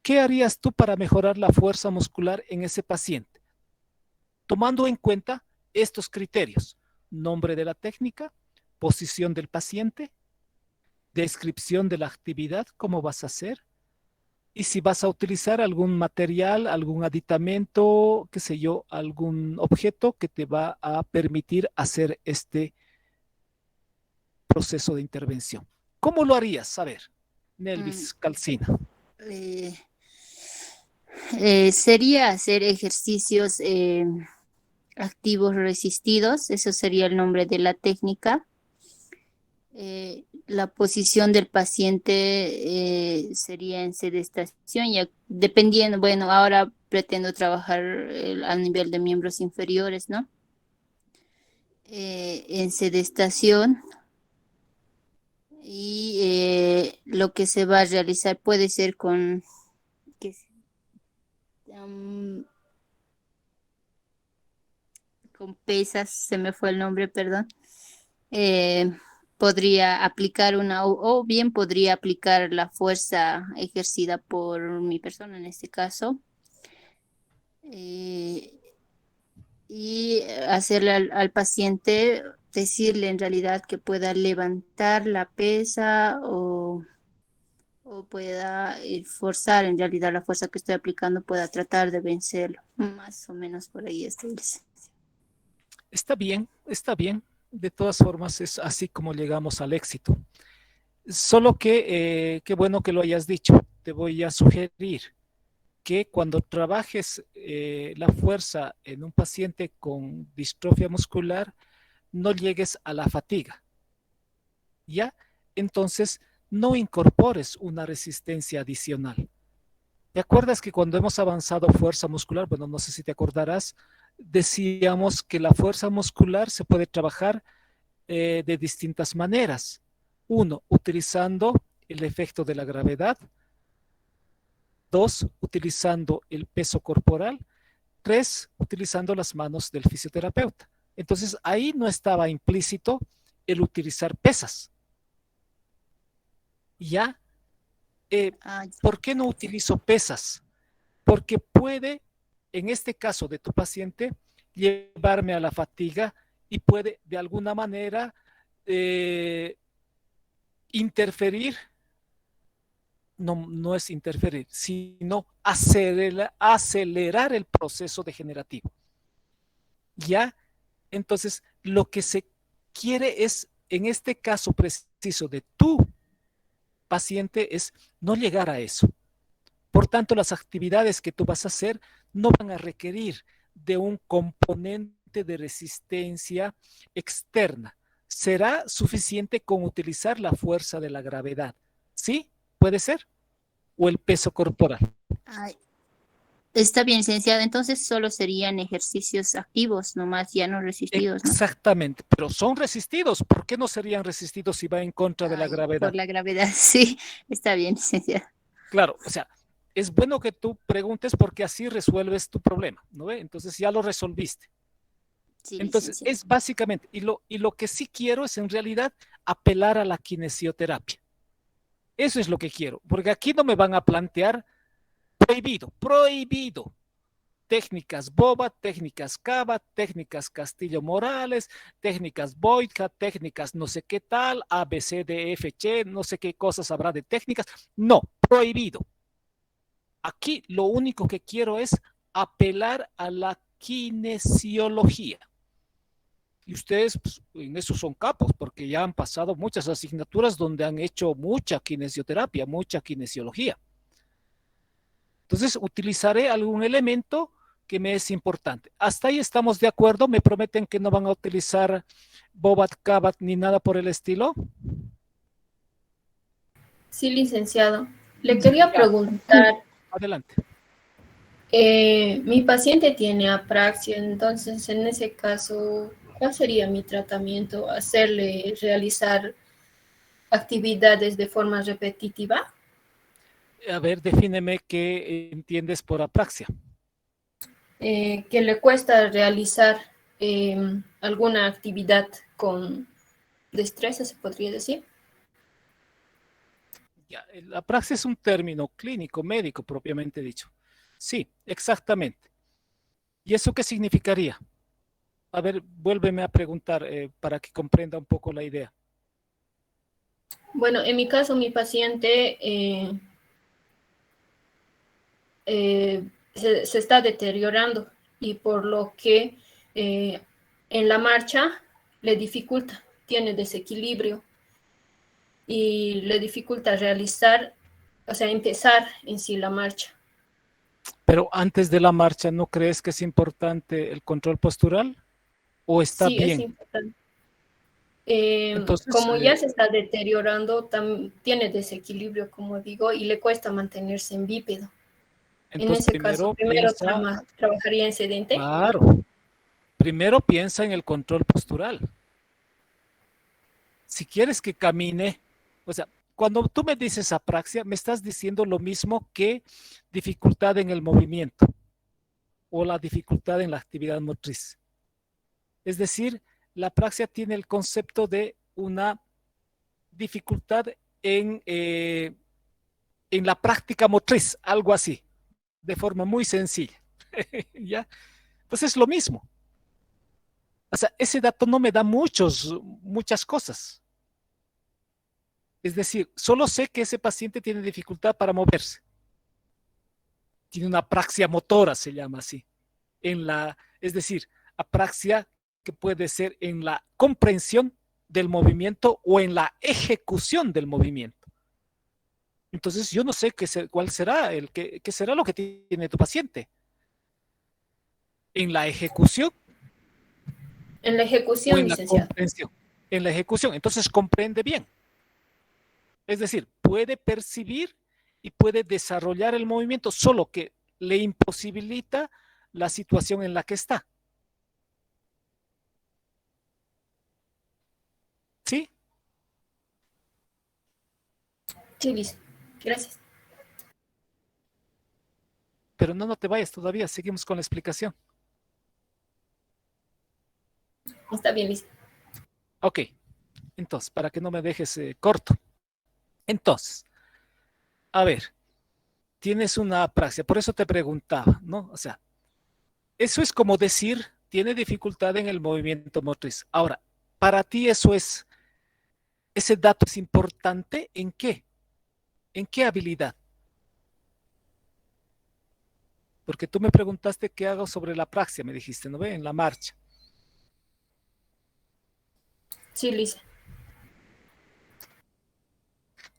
¿Qué harías tú para mejorar la fuerza muscular en ese paciente? Tomando en cuenta estos criterios: nombre de la técnica, posición del paciente, descripción de la actividad, cómo vas a hacer, y si vas a utilizar algún material, algún aditamento, qué sé yo, algún objeto que te va a permitir hacer este proceso de intervención. ¿Cómo lo harías? A ver,
Mm,
Nelvis Calcina.
sería hacer ejercicios activos resistidos, eso sería el nombre de la técnica. La posición del paciente sería en sedestación, ya dependiendo, bueno, ahora pretendo trabajar a nivel de miembros inferiores, ¿no? En sedestación, y lo que se va a realizar puede ser con que, con pesas, se me fue el nombre, perdón. Podría aplicar o bien podría aplicar la fuerza ejercida por mi persona en este caso, eh, y hacerle al paciente, decirle en realidad que pueda levantar la pesa o pueda forzar en realidad la fuerza que estoy aplicando, pueda tratar de vencerlo. Más o menos por ahí estoy.
Está bien, está bien. De todas formas, es así como llegamos al éxito. Solo que, qué bueno que lo hayas dicho. Te voy a sugerir que cuando trabajes la fuerza en un paciente con distrofia muscular, no llegues a la fatiga. ¿Ya? Entonces, no incorpores una resistencia adicional. ¿Te acuerdas que cuando hemos avanzado fuerza muscular, bueno, no sé si te acordarás, decíamos que la fuerza muscular se puede trabajar de distintas maneras? Uno, utilizando el efecto de la gravedad. Dos, utilizando el peso corporal. Tres, utilizando las manos del fisioterapeuta. Entonces, ahí no estaba implícito el utilizar pesas. ¿Ya? ¿Por qué no utilizo pesas? Porque puede, en este caso de tu paciente, llevarme a la fatiga y puede de alguna manera interferir, no es interferir, sino acelerar el proceso degenerativo. ¿Ya? Entonces, lo que se quiere es, en este caso preciso de tu paciente, es no llegar a eso. Por tanto, las actividades que tú vas a hacer no van a requerir de un componente de resistencia externa. Será suficiente con utilizar la fuerza de la gravedad. ¿Sí? ¿Puede ser? ¿O el peso corporal?
Ay, está bien, licenciado. Entonces solo serían ejercicios activos, nomás, ya no resistidos, ¿no?
Exactamente, pero son resistidos. ¿Por qué no serían resistidos si va en contra de la
Ay,
gravedad?
por la gravedad, sí, está bien, licenciado.
Claro, o sea, es bueno que tú preguntes porque así resuelves tu problema, ¿no ve? Entonces ya lo resolviste.
Sí,
Entonces
licenciado.
es básicamente, y lo que sí quiero es en realidad apelar a la kinesioterapia. Eso es lo que quiero, porque aquí no me van a plantear prohibido, prohibido. Técnicas Boba, técnicas Cava, técnicas Castillo Morales, técnicas Boyka, técnicas no sé qué tal, A, B, C, D, F, G, no sé qué cosas habrá de técnicas. No, prohibido. Aquí lo único que quiero es apelar a la kinesiología. Y ustedes pues, en eso son capos, porque ya han pasado muchas asignaturas donde han hecho mucha kinesioterapia, mucha kinesiología. Entonces, utilizaré algún elemento que me es importante. Hasta ahí estamos de acuerdo. ¿Me prometen que no van a utilizar Bobat, Cabat ni nada por el estilo?
Sí, licenciado. Le quería
Ya,
preguntar,
adelante.
mi paciente tiene apraxia, entonces en ese caso, ¿cuál sería mi tratamiento? ¿Hacerle realizar actividades de forma repetitiva?
A ver, defíneme qué entiendes por apraxia.
Que le cuesta realizar alguna actividad con destreza, se podría decir.
Ya, la apraxia es un término clínico, médico, propiamente dicho. Sí, exactamente. ¿Y eso qué significaría? A ver, vuélveme a preguntar para que comprenda un poco la idea.
Bueno, en mi caso, mi paciente se está deteriorando y por lo que en la marcha le dificulta, tiene desequilibrio y le dificulta realizar, o sea, empezar en sí la marcha.
Pero antes de la marcha, ¿no crees que es importante el control postural? ¿O está
Sí, es
bien?
importante.
Entonces,
Como ya se está deteriorando, tiene desequilibrio, como digo, y le cuesta mantenerse en bípedo. En ese caso,
primero
primero
piensa,
trabajaría en sedente.
claro, primero piensa en el control postural. Si quieres que camine, o sea, cuando tú me dices apraxia, me estás diciendo lo mismo que dificultad en el movimiento o la dificultad en la actividad motriz. Es decir, la apraxia tiene el concepto de una dificultad en la práctica motriz, algo así, de forma muy sencilla. ¿Ya? Pues es lo mismo. O sea, ese dato no me da muchas cosas. Es decir, solo sé que ese paciente tiene dificultad para moverse. Tiene una apraxia motora, se llama así. Es decir, apraxia que puede ser en la comprensión del movimiento o en la ejecución del movimiento. Entonces, yo no sé cuál será qué será lo que tiene tu paciente. En la ejecución
En la
o
ejecución,
en la
licenciado.
comprensión. En la ejecución. Entonces, comprende bien. Es decir, puede percibir y puede desarrollar el movimiento, solo que le imposibilita la situación en la que está. ¿Sí?
Sí, listo. Gracias.
Pero no te vayas todavía, seguimos con la explicación.
Está bien, listo.
Ok, entonces, para que no me dejes corto. Entonces, a ver, tienes una apraxia, por eso te preguntaba, ¿no? O sea, eso es como decir, tiene dificultad en el movimiento motriz. Ahora, para ti ese dato es importante ¿en qué? ¿En qué habilidad? Porque tú me preguntaste qué hago sobre la apraxia, me dijiste, ¿no ve? En la marcha.
Sí, listo.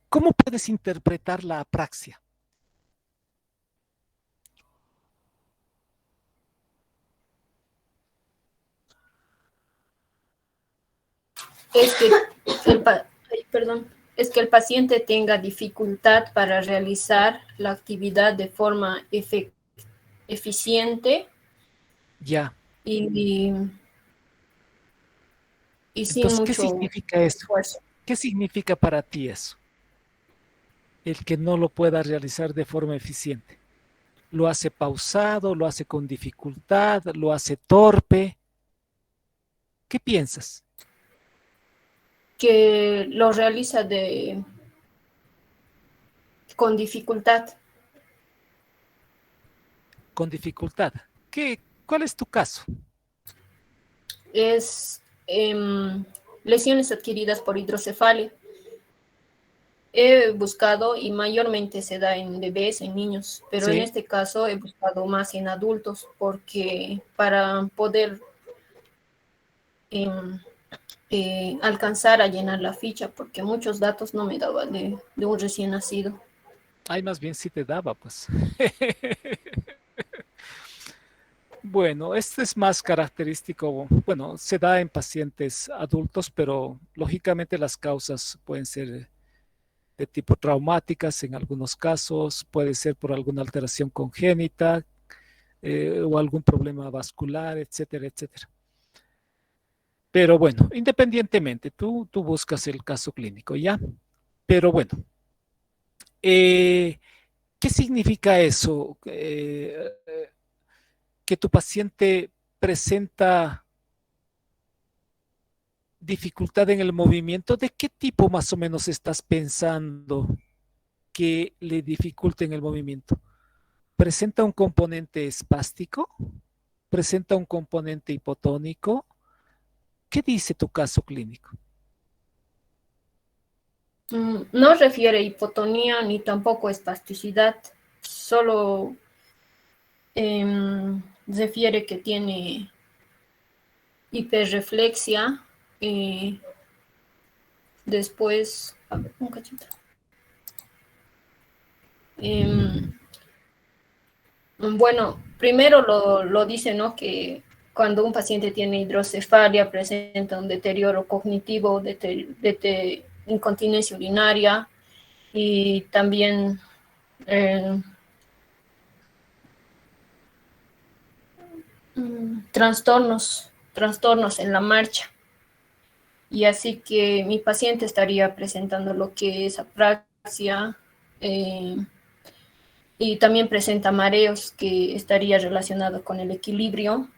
¿Cómo puedes interpretar la apraxia?
Es que perdón, es que el paciente tenga dificultad para realizar la actividad de forma eficiente
Ya.
y, y sin
Entonces, ¿qué
mucho
significa eso?
esfuerzo.
¿Qué significa para ti eso? El que no lo pueda realizar de forma eficiente. ¿Lo hace pausado? ¿Lo hace con dificultad? ¿Lo hace torpe? ¿Qué piensas?
Que lo realiza con dificultad.
Con dificultad. ¿Cuál es tu caso?
Es lesiones adquiridas por hidrocefalia. He buscado y mayormente se da en bebés, en niños, pero en
Sí.
este caso he buscado más en adultos porque para poder em, alcanzar a llenar la ficha, porque muchos datos no me daban de un recién nacido.
Ay, más bien sí te daba, pues. Bueno, este es más característico, bueno, se da en pacientes adultos, pero lógicamente las causas pueden ser de tipo traumáticas en algunos casos, puede ser por alguna alteración congénita o algún problema vascular, etcétera, etcétera. Pero bueno, independientemente, tú buscas el caso clínico, ¿ya? Pero bueno, eh, ¿qué significa eso? Que tu paciente presenta dificultad en el movimiento. ¿De qué tipo más o menos estás pensando que le dificulte en el movimiento? ¿Presenta un componente espástico? ¿Presenta un componente hipotónico? ¿Qué dice tu caso clínico?
No refiere hipotonía ni tampoco espasticidad, solo refiere que tiene hiperreflexia. Después, a ver, un cachito. Em, Bueno, primero lo dice, ¿no? Que cuando un paciente tiene hidrocefalia presenta un deterioro cognitivo, incontinencia urinaria y también eh, trastornos en la marcha. Y así que mi paciente estaría presentando lo que es apraxia, y también presenta mareos, que estaría relacionado con el equilibrio.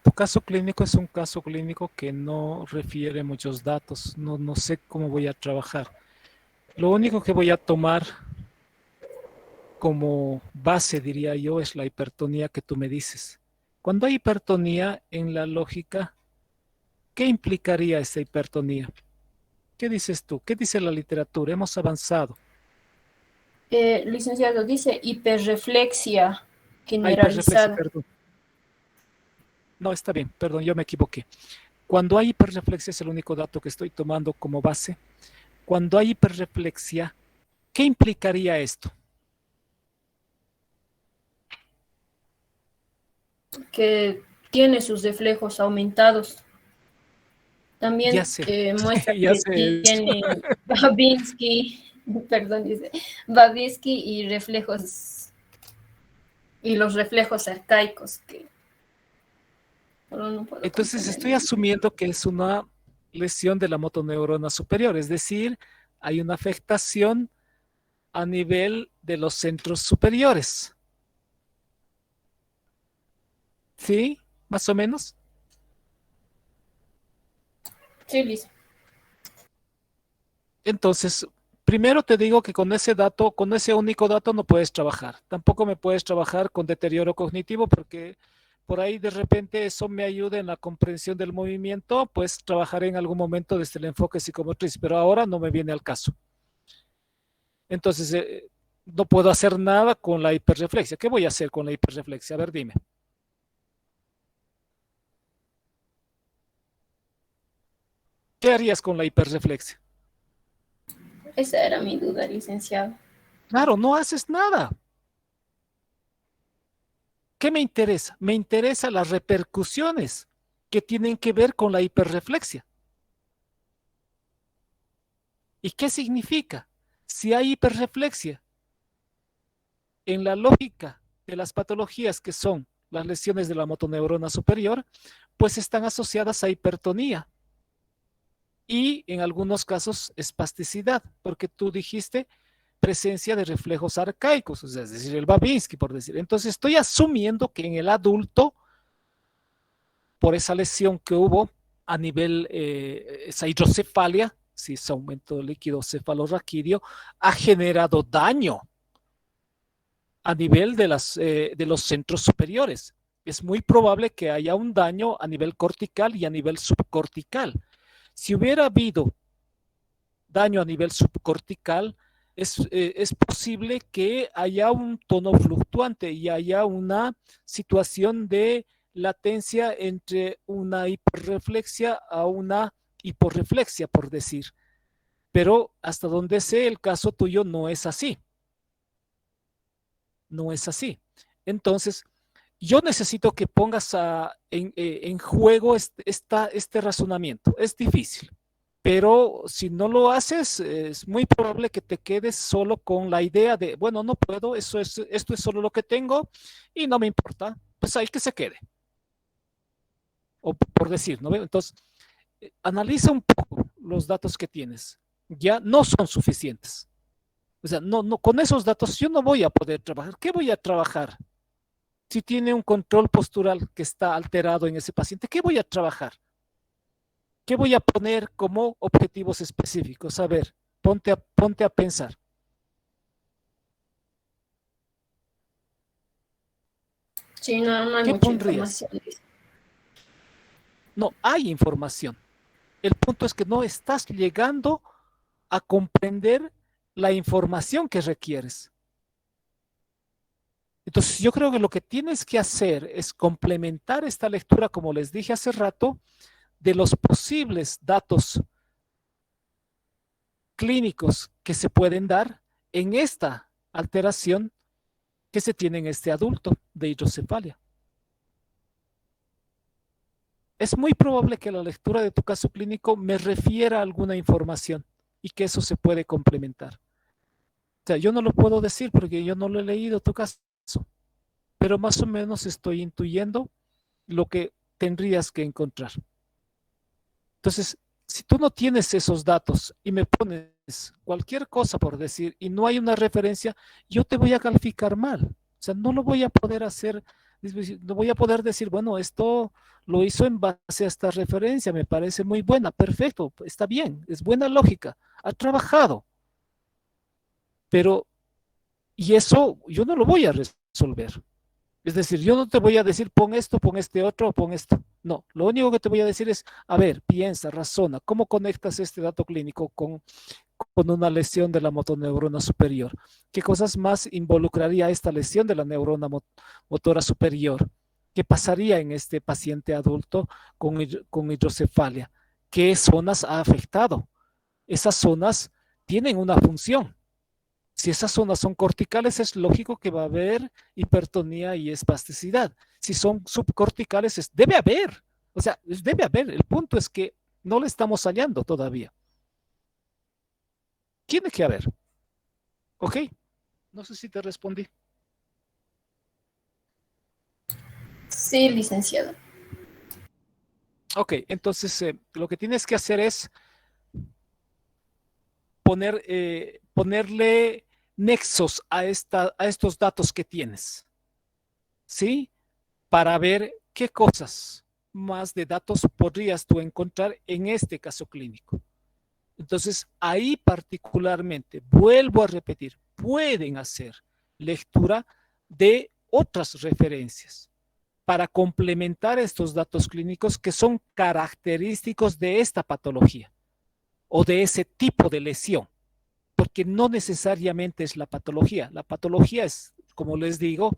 Tu caso clínico es un caso clínico que no refiere muchos datos. No sé cómo voy a trabajar. Lo único que voy a tomar como base, diría yo, es la hipertonía que tú me dices. Cuando hay hipertonía en la lógica, ¿qué implicaría esa hipertonía? ¿Qué dices tú? ¿Qué dice la literatura? Hemos avanzado.
Licenciado, dice hiperreflexia
Ah, hiperreflexia,
generalizada.
perdón. No, está bien, perdón, yo me equivoqué. Cuando hay hiperreflexia, es el único dato que estoy tomando como base. Cuando hay hiperreflexia, ¿qué implicaría esto?
Que tiene sus reflejos aumentados.
Ya
También
sé,
muestra
ya
que
sé eso.
tiene Babinski, perdón, dice Babinski y reflejos, y los reflejos arcaicos, que solo no puedo
Entonces
comprender
estoy
muy bien.
asumiendo que es una lesión de la motoneurona superior, es decir, hay una afectación a nivel de los centros superiores. ¿Sí? Más o menos.
Sí, Liz.
Entonces, primero te digo que con ese dato, con ese único dato no puedes trabajar. Tampoco me puedes trabajar con deterioro cognitivo porque por ahí de repente eso me ayuda en la comprensión del movimiento, pues trabajaré en algún momento desde el enfoque psicomotriz, pero ahora no me viene al caso. Entonces, no puedo hacer nada con la hiperreflexia. ¿Qué voy a hacer con la hiperreflexia? A ver, dime. ¿Qué harías con la hiperreflexia?
Esa era mi duda, licenciado.
Claro, no haces nada. ¿Qué me interesa? Me interesan las repercusiones que tienen que ver con la hiperreflexia. ¿Y qué significa? Si hay hiperreflexia en la lógica de las patologías que son las lesiones de la motoneurona superior, pues están asociadas a hipertonía y en algunos casos espasticidad, porque tú dijiste presencia de reflejos arcaicos, o sea, es decir, el Babinski, por decir. Entonces estoy asumiendo que en el adulto, por esa lesión que hubo a nivel, esa hidrocefalia, si ese aumento de líquido cefalorraquídeo, ha generado daño a nivel de los centros superiores. Es muy probable que haya un daño a nivel cortical y a nivel subcortical. Si hubiera habido daño a nivel subcortical, es posible que haya un tono fluctuante y haya una situación de latencia entre una hiperreflexia a una hiporreflexia, por decir. Pero hasta donde sé, el caso tuyo no es así. No es así. Entonces, yo necesito que pongas en juego este razonamiento. Es difícil, pero si no lo haces, es muy probable que te quedes solo con la idea de, bueno, no puedo, esto es solo lo que tengo y no me importa, pues ahí que se quede. O por decir, ¿no? Entonces, analiza un poco los datos que tienes. Ya no son suficientes. O sea, con esos datos yo no voy a poder trabajar. ¿Qué voy a trabajar? Si tiene un control postural que está alterado en ese paciente, ¿qué voy a trabajar? ¿Qué voy a poner como objetivos específicos? A ver, ponte a pensar.
Sí, no, no hay
¿Qué
mucha
pondrías?
información, Liz.
No, hay información. El punto es que no estás llegando a comprender la información que requieres. Entonces, yo creo que lo que tienes que hacer es complementar esta lectura, como les dije hace rato, de los posibles datos clínicos que se pueden dar en esta alteración que se tiene en este adulto de hidrocefalia. Es muy probable que la lectura de tu caso clínico me refiera a alguna información y que eso se puede complementar. O sea, yo no lo puedo decir porque yo no lo he leído tu caso, pero más o menos estoy intuyendo lo que tendrías que encontrar. Entonces, si tú no tienes esos datos y me pones cualquier cosa por decir y no hay una referencia, yo te voy a calificar mal. O sea, no lo voy a poder hacer, no voy a poder decir, bueno, esto lo hizo en base a esta referencia, me parece muy buena, perfecto, está bien, es buena lógica, ha trabajado, pero, y eso yo no lo voy a resolver. Es decir, yo no te voy a decir pon esto, pon este otro, pon esto. No, lo único que te voy a decir es, a ver, piensa, razona, ¿cómo conectas este dato clínico con una lesión de la motoneurona superior? ¿Qué cosas más involucraría esta lesión de la neurona motora superior? ¿Qué pasaría en este paciente adulto con hidrocefalia? ¿Qué zonas ha afectado? Esas zonas tienen una función. Si esas zonas son corticales, es lógico que va a haber hipertonía y espasticidad. Si son subcorticales, debe haber. O sea, debe haber. El punto es que no le estamos hallando todavía. Tiene que haber. ¿Ok? No sé si te respondí.
Sí, licenciado.
Ok, entonces lo que tienes que hacer es ponerle nexos a estos datos que tienes, ¿sí? Para ver qué cosas más de datos podrías tú encontrar en este caso clínico. Entonces, ahí particularmente, vuelvo a repetir, pueden hacer lectura de otras referencias para complementar estos datos clínicos que son característicos de esta patología o de ese tipo de lesión, porque no necesariamente es la patología. La patología es, como les digo,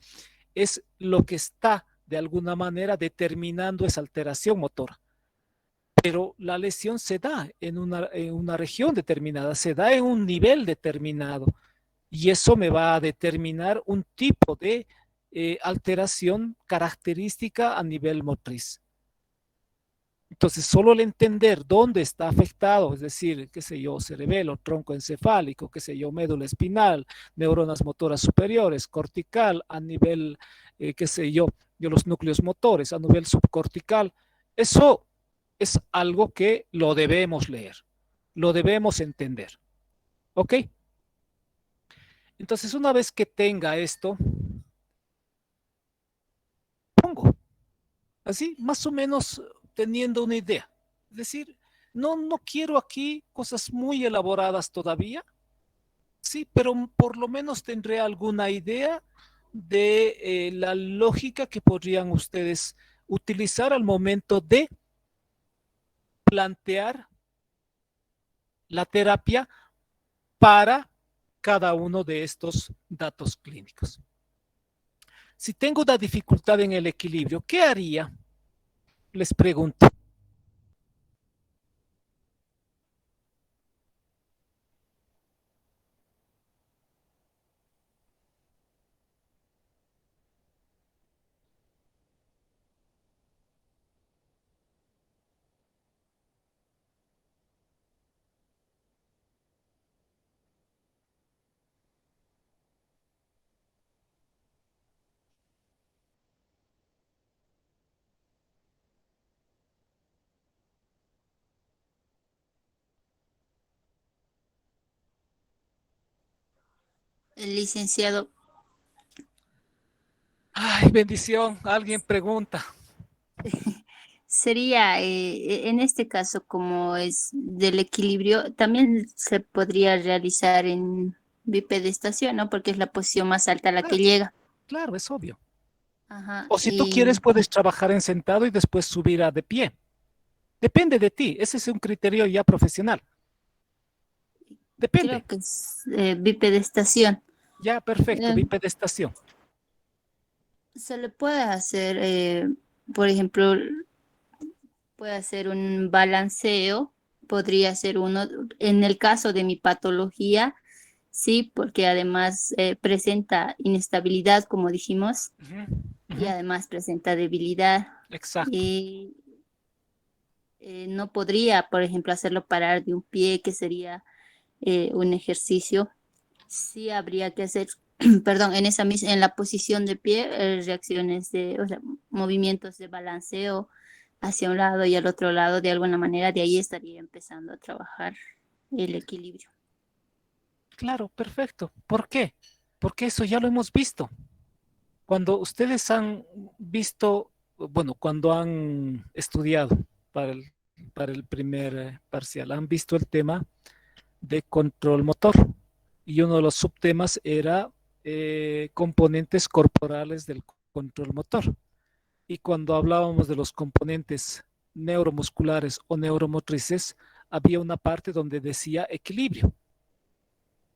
es lo que está de alguna manera determinando esa alteración motora. Pero la lesión se da en una región determinada, se da en un nivel determinado, y eso me va a determinar un tipo de alteración característica a nivel motriz. Entonces, solo el entender dónde está afectado, es decir, qué sé yo, cerebelo, tronco encefálico, qué sé yo, médula espinal, neuronas motoras superiores, cortical, a nivel, qué sé yo, de los núcleos motores, a nivel subcortical, eso es algo que lo debemos leer, lo debemos entender. ¿Ok? Entonces, una vez que tenga esto, pongo, así, más o menos teniendo una idea. Es decir, no quiero aquí cosas muy elaboradas todavía, sí, pero por lo menos tendré alguna idea de la lógica que podrían ustedes utilizar al momento de plantear la terapia para cada uno de estos datos clínicos. Si tengo una dificultad en el equilibrio, ¿qué haría? Les pregunto.
El licenciado,
Ay, bendición, alguien pregunta.
sería, en este caso, como es del equilibrio, también se podría realizar en bipedestación, ¿no? Porque es la posición más alta a la que
Claro,
llega.
claro, es obvio.
Ajá,
O si tú quieres,
y
puedes trabajar en sentado y después subir a de pie. Depende de ti. Ese es un criterio ya profesional.
creo
Depende.
que es bipedestación.
Ya, perfecto.
Eh,
Bipedestación.
Se le puede hacer, por ejemplo, puede hacer un balanceo, podría ser uno, en el caso de mi patología, Sí, porque además presenta inestabilidad, como dijimos, y
Ujú.
además presenta debilidad.
Exacto.
Y no podría, por ejemplo, hacerlo parar de un pie, que sería un ejercicio. Sí habría que hacer, perdón, en esa en la posición de pie, reacciones de, o sea, movimientos de balanceo hacia un lado y al otro lado, de alguna manera, de ahí estaría empezando a trabajar el equilibrio.
Claro, perfecto. ¿Por qué? Porque eso ya lo hemos visto. Cuando ustedes han visto, bueno, cuando han estudiado para para el primer parcial, han visto el tema de control motor y uno de los subtemas era componentes corporales del control motor. Y cuando hablábamos de los componentes neuromusculares o neuromotrices, había una parte donde decía equilibrio.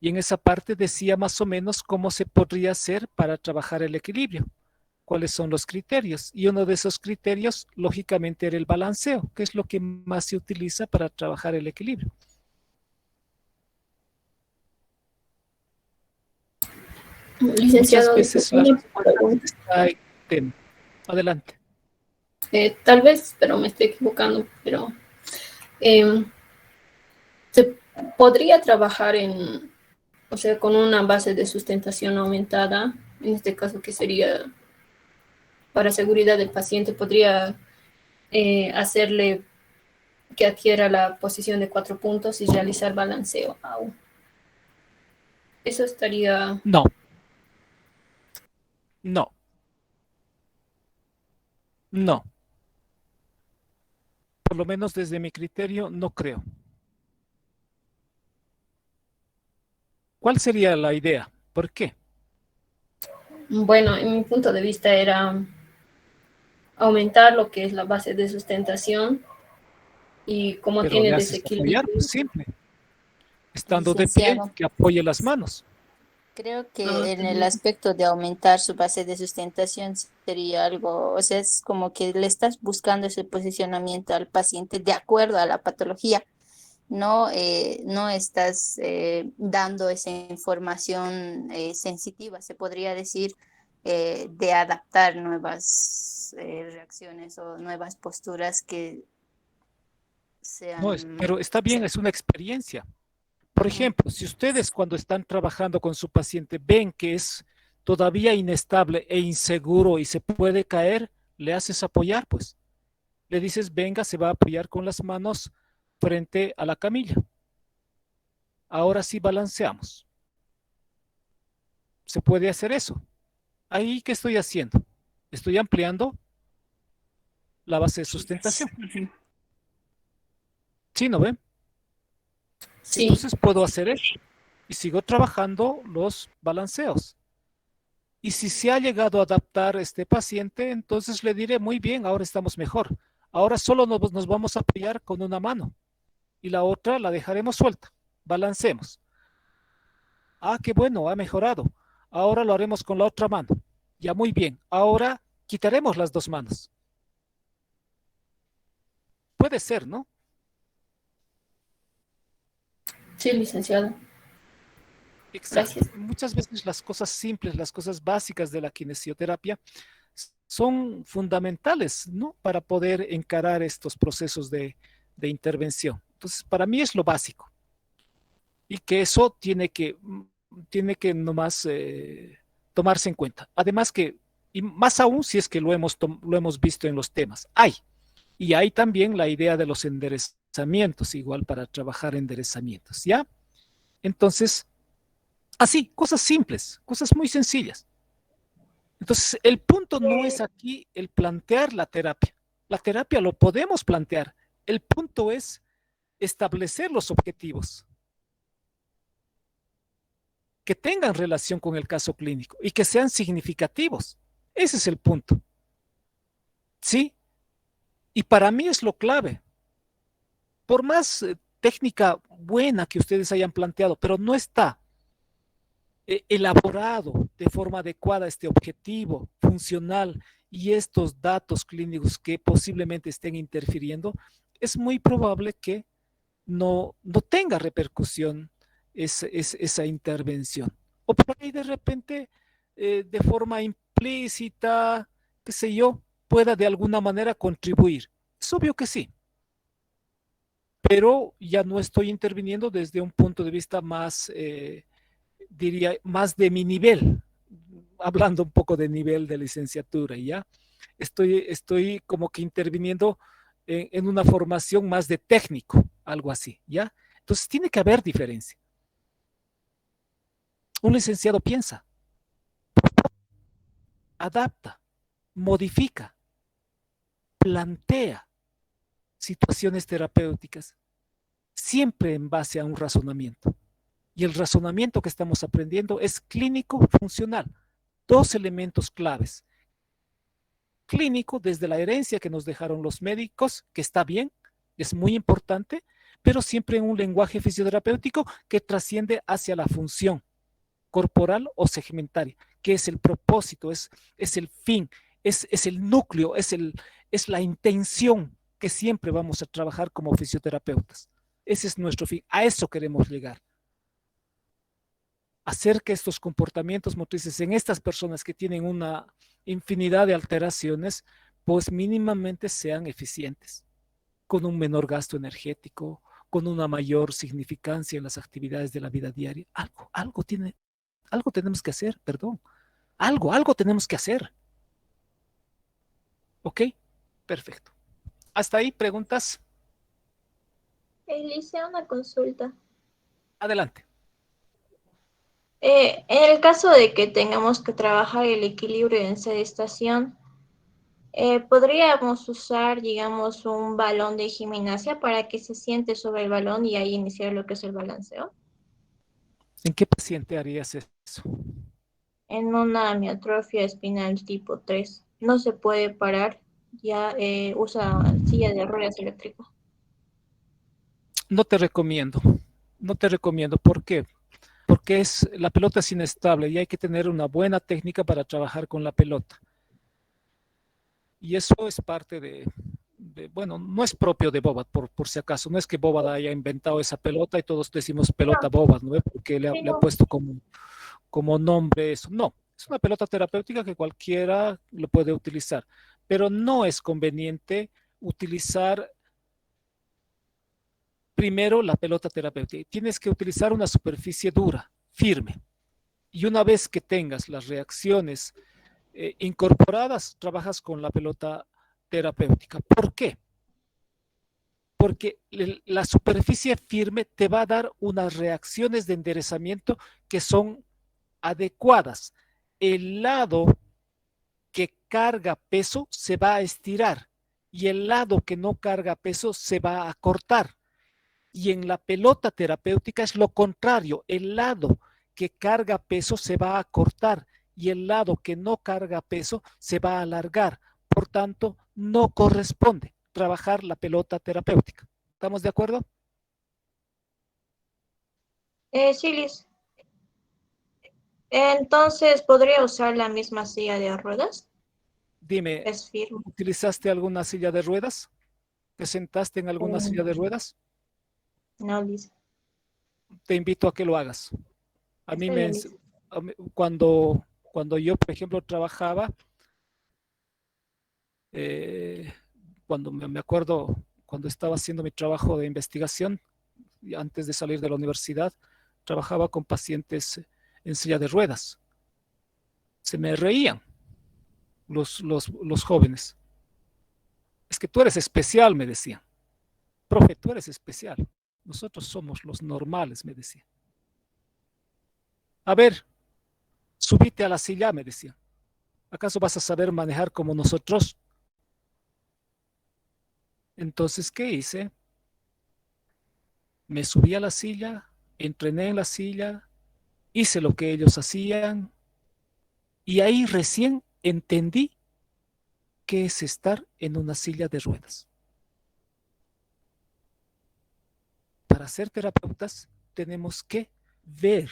Y en esa parte decía más o menos cómo se podría hacer para trabajar el equilibrio, cuáles son los criterios. Y uno de esos criterios, lógicamente, era el balanceo, que es lo que más se utiliza para trabajar el equilibrio. Muchas
Licenciado,
veces la
una
respuesta
pregunta.
está en el tema. Adelante.
Tal vez, pero me estoy equivocando, pero eh, se podría trabajar o sea, con una base de sustentación aumentada, en este caso que sería para seguridad del paciente, podría hacerle que adquiera la posición de 4 puntos y realizar balanceo aún. Eso estaría,
No, no, no. Por lo menos desde mi criterio, no creo. ¿Cuál sería la idea? ¿Por qué?
bueno, en mi punto de vista era aumentar lo que es la base de sustentación y como
Pero le
tiene
haces apoyar,
desequilibrio.
pues simple. Estando de pie,
Licenciado,
que apoye las manos.
creo
Ah,
que en el aspecto de aumentar su base de sustentación sería algo, o sea, es como que le estás buscando ese posicionamiento al paciente de acuerdo a la patología. No, no estás dando esa información sensitiva, se podría decir, de adaptar nuevas reacciones o nuevas posturas que
No,
sean...
pero está bien, es una experiencia. Por
Ujú.
ejemplo, si ustedes cuando están trabajando con su paciente ven que es todavía inestable e inseguro y se puede caer, le haces apoyar, pues. Le dices, venga, se va a apoyar con las manos frente a la camilla. Ahora sí balanceamos. Se puede hacer eso. Ahí, ¿qué estoy haciendo? Estoy ampliando la base de sustentación.
Ujú.
¿Sí, no ven?
sí,
Entonces puedo hacer eso y sigo trabajando los balanceos. Y si se ha llegado a adaptar este paciente, entonces le diré, muy bien, ahora estamos mejor. Ahora solo nos vamos a apoyar con una mano y la otra la dejaremos suelta. Balancemos. Ah, qué bueno, ha mejorado. Ahora lo haremos con la otra mano. Ya muy bien. Ahora quitaremos las dos manos. Puede ser, ¿no?
sí, licenciado.
Exacto.
Gracias.
Muchas veces las cosas simples, las cosas básicas de la kinesioterapia son fundamentales, ¿no? Para poder encarar estos procesos de intervención. Entonces, para mí es lo básico y que eso tiene que nomás tomarse en cuenta. Además que, y más aún si es que lo hemos visto en los temas, y hay también la idea de los enderezamientos, igual para trabajar enderezamientos, ¿ya? Entonces, así, cosas simples, cosas muy sencillas. Entonces, el punto no es aquí el plantear la terapia. La terapia lo podemos plantear. El punto es establecer los objetivos que tengan relación con el caso clínico y que sean significativos. Ese es el punto. ¿Sí? Y para mí es lo clave. Por más técnica buena que ustedes hayan planteado, pero no está elaborado de forma adecuada este objetivo funcional y estos datos clínicos que posiblemente estén interfiriendo, es muy probable que no tenga repercusión esa intervención. O por ahí de repente, de forma implícita, qué sé yo, pueda de alguna manera contribuir. Es obvio que sí, pero ya no estoy interviniendo desde un punto de vista más, diría, más de mi nivel, hablando un poco de nivel de licenciatura, ¿ya? Estoy como que interviniendo en una formación más de técnico, algo así, ¿ya? Entonces tiene que haber diferencia. Un licenciado piensa, adapta, modifica, plantea situaciones terapéuticas, siempre en base a un razonamiento. Y el razonamiento que estamos aprendiendo es clínico funcional. Dos elementos claves. Clínico desde la herencia que nos dejaron los médicos, que está bien, es muy importante, pero siempre en un lenguaje fisioterapéutico que trasciende hacia la función corporal o segmentaria, que es el propósito, es el fin, es el núcleo, es la intención que siempre vamos a trabajar como fisioterapeutas. Ese es nuestro fin, a eso queremos llegar. Hacer que estos comportamientos motrices en estas personas que tienen una infinidad de alteraciones, pues mínimamente sean eficientes, con un menor gasto energético, con una mayor significancia en las actividades de la vida diaria. Algo tenemos que hacer, perdón. Algo tenemos que hacer. ¿Ok? Perfecto. Hasta ahí, preguntas.
Alicia, una consulta.
Adelante.
En el caso de que tengamos que trabajar el equilibrio en sedestación, ¿podríamos usar, digamos, un balón de gimnasia para que se siente sobre el balón y ahí iniciar lo que es el balanceo?
¿En qué paciente harías eso?
En una miotrofia espinal tipo 3 no se puede parar, ya usa silla de ruedas eléctricas.
No te recomiendo. No te recomiendo. ¿Por qué? Porque la pelota es inestable y hay que tener una buena técnica para trabajar con la pelota. Y eso es parte bueno, no es propio de Bobat, por si acaso. No es que Bobat haya inventado esa pelota y todos decimos pelota Bobat, ¿no? Porque le ha puesto como nombre eso. No, es una pelota terapéutica que cualquiera lo puede utilizar, pero no es conveniente utilizar primero la pelota terapéutica. Tienes que utilizar una superficie dura, firme. Y una vez que tengas las reacciones incorporadas, trabajas con la pelota terapéutica. ¿Por qué? Porque la superficie firme te va a dar unas reacciones de enderezamiento que son adecuadas. El lado que carga peso se va a estirar y el lado que no carga peso se va a cortar. Y en la pelota terapéutica es lo contrario, el lado que carga peso se va a cortar y el lado que no carga peso se va a alargar. Por tanto, no corresponde trabajar la pelota terapéutica. ¿Estamos de acuerdo?
Sí, Liz. Entonces, ¿podría usar la misma silla de ruedas?
Dime,
Es firme.
¿utilizaste alguna silla de ruedas? ¿Te sentaste en alguna silla de ruedas?
No, Liz.
Te invito a que lo hagas. A mí
Está bien, Liz.
cuando yo, por ejemplo, trabajaba, eh, cuando me acuerdo, cuando estaba haciendo mi trabajo de investigación, y antes de salir de la universidad, trabajaba con pacientes en silla de ruedas. Se me reían los jóvenes. Es que tú eres especial, me decían. Profe, tú eres especial. Nosotros somos los normales, me decían. A ver, subite a la silla, me decían. ¿Acaso vas a saber manejar como nosotros? Entonces, ¿qué hice? Me subí a la silla, entrené en la silla, hice lo que ellos hacían y ahí recién entendí qué es estar en una silla de ruedas. Para ser terapeutas tenemos que ver,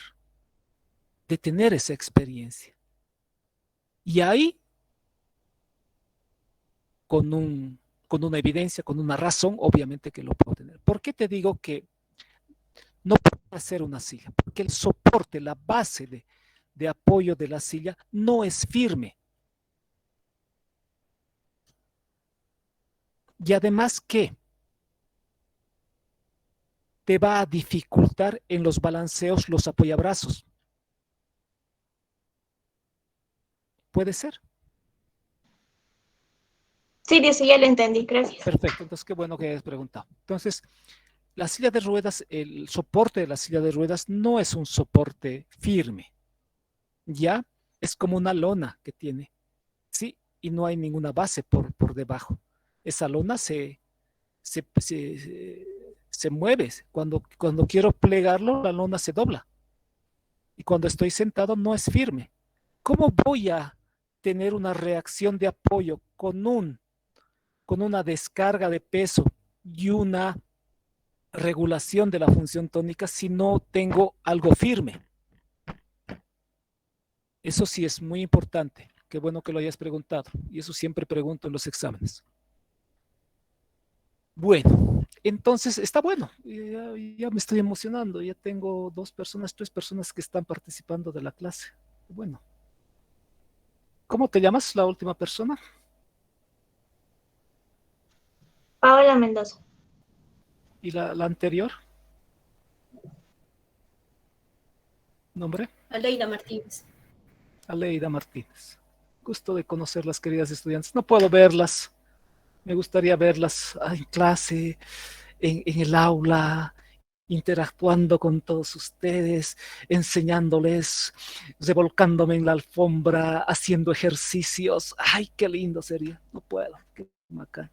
de tener esa experiencia. Y ahí, con una evidencia, con una razón, obviamente que lo puedo tener. ¿Por qué te digo que no puede hacer una silla, porque el soporte, la base de apoyo de la silla no es firme. Y además que te va a dificultar en los balanceos los apoyabrazos. ¿Puede ser?
Sí, dice, ya le entendí, gracias.
Perfecto, entonces qué bueno que hayas preguntado. Entonces, la silla de ruedas, el soporte de la silla de ruedas no es un soporte firme, ya es como una lona que tiene, ¿sí? Y no hay ninguna base por debajo. Esa lona se mueve. Cuando quiero plegarlo, la lona se dobla. Y cuando estoy sentado no es firme. ¿Cómo voy a tener una reacción de apoyo con una descarga de peso y una regulación de la función tónica si no tengo algo firme? Eso sí es muy importante. Qué bueno que lo hayas preguntado. Y eso siempre pregunto en los exámenes. Bueno, entonces está bueno. Ya me estoy emocionando. Ya tengo 2 personas, 3 personas que están participando de la clase. Bueno, ¿cómo te llamas, la última persona?
Paola Mendoza.
¿Y la anterior? ¿Nombre?
Aleida Martínez.
Aleida Martínez. Gusto de conocerlas, queridas estudiantes. No puedo verlas. Me gustaría verlas en clase, en el aula, interactuando con todos ustedes, enseñándoles, revolcándome en la alfombra, haciendo ejercicios. Ay, qué lindo sería. No puedo. Qué bacán.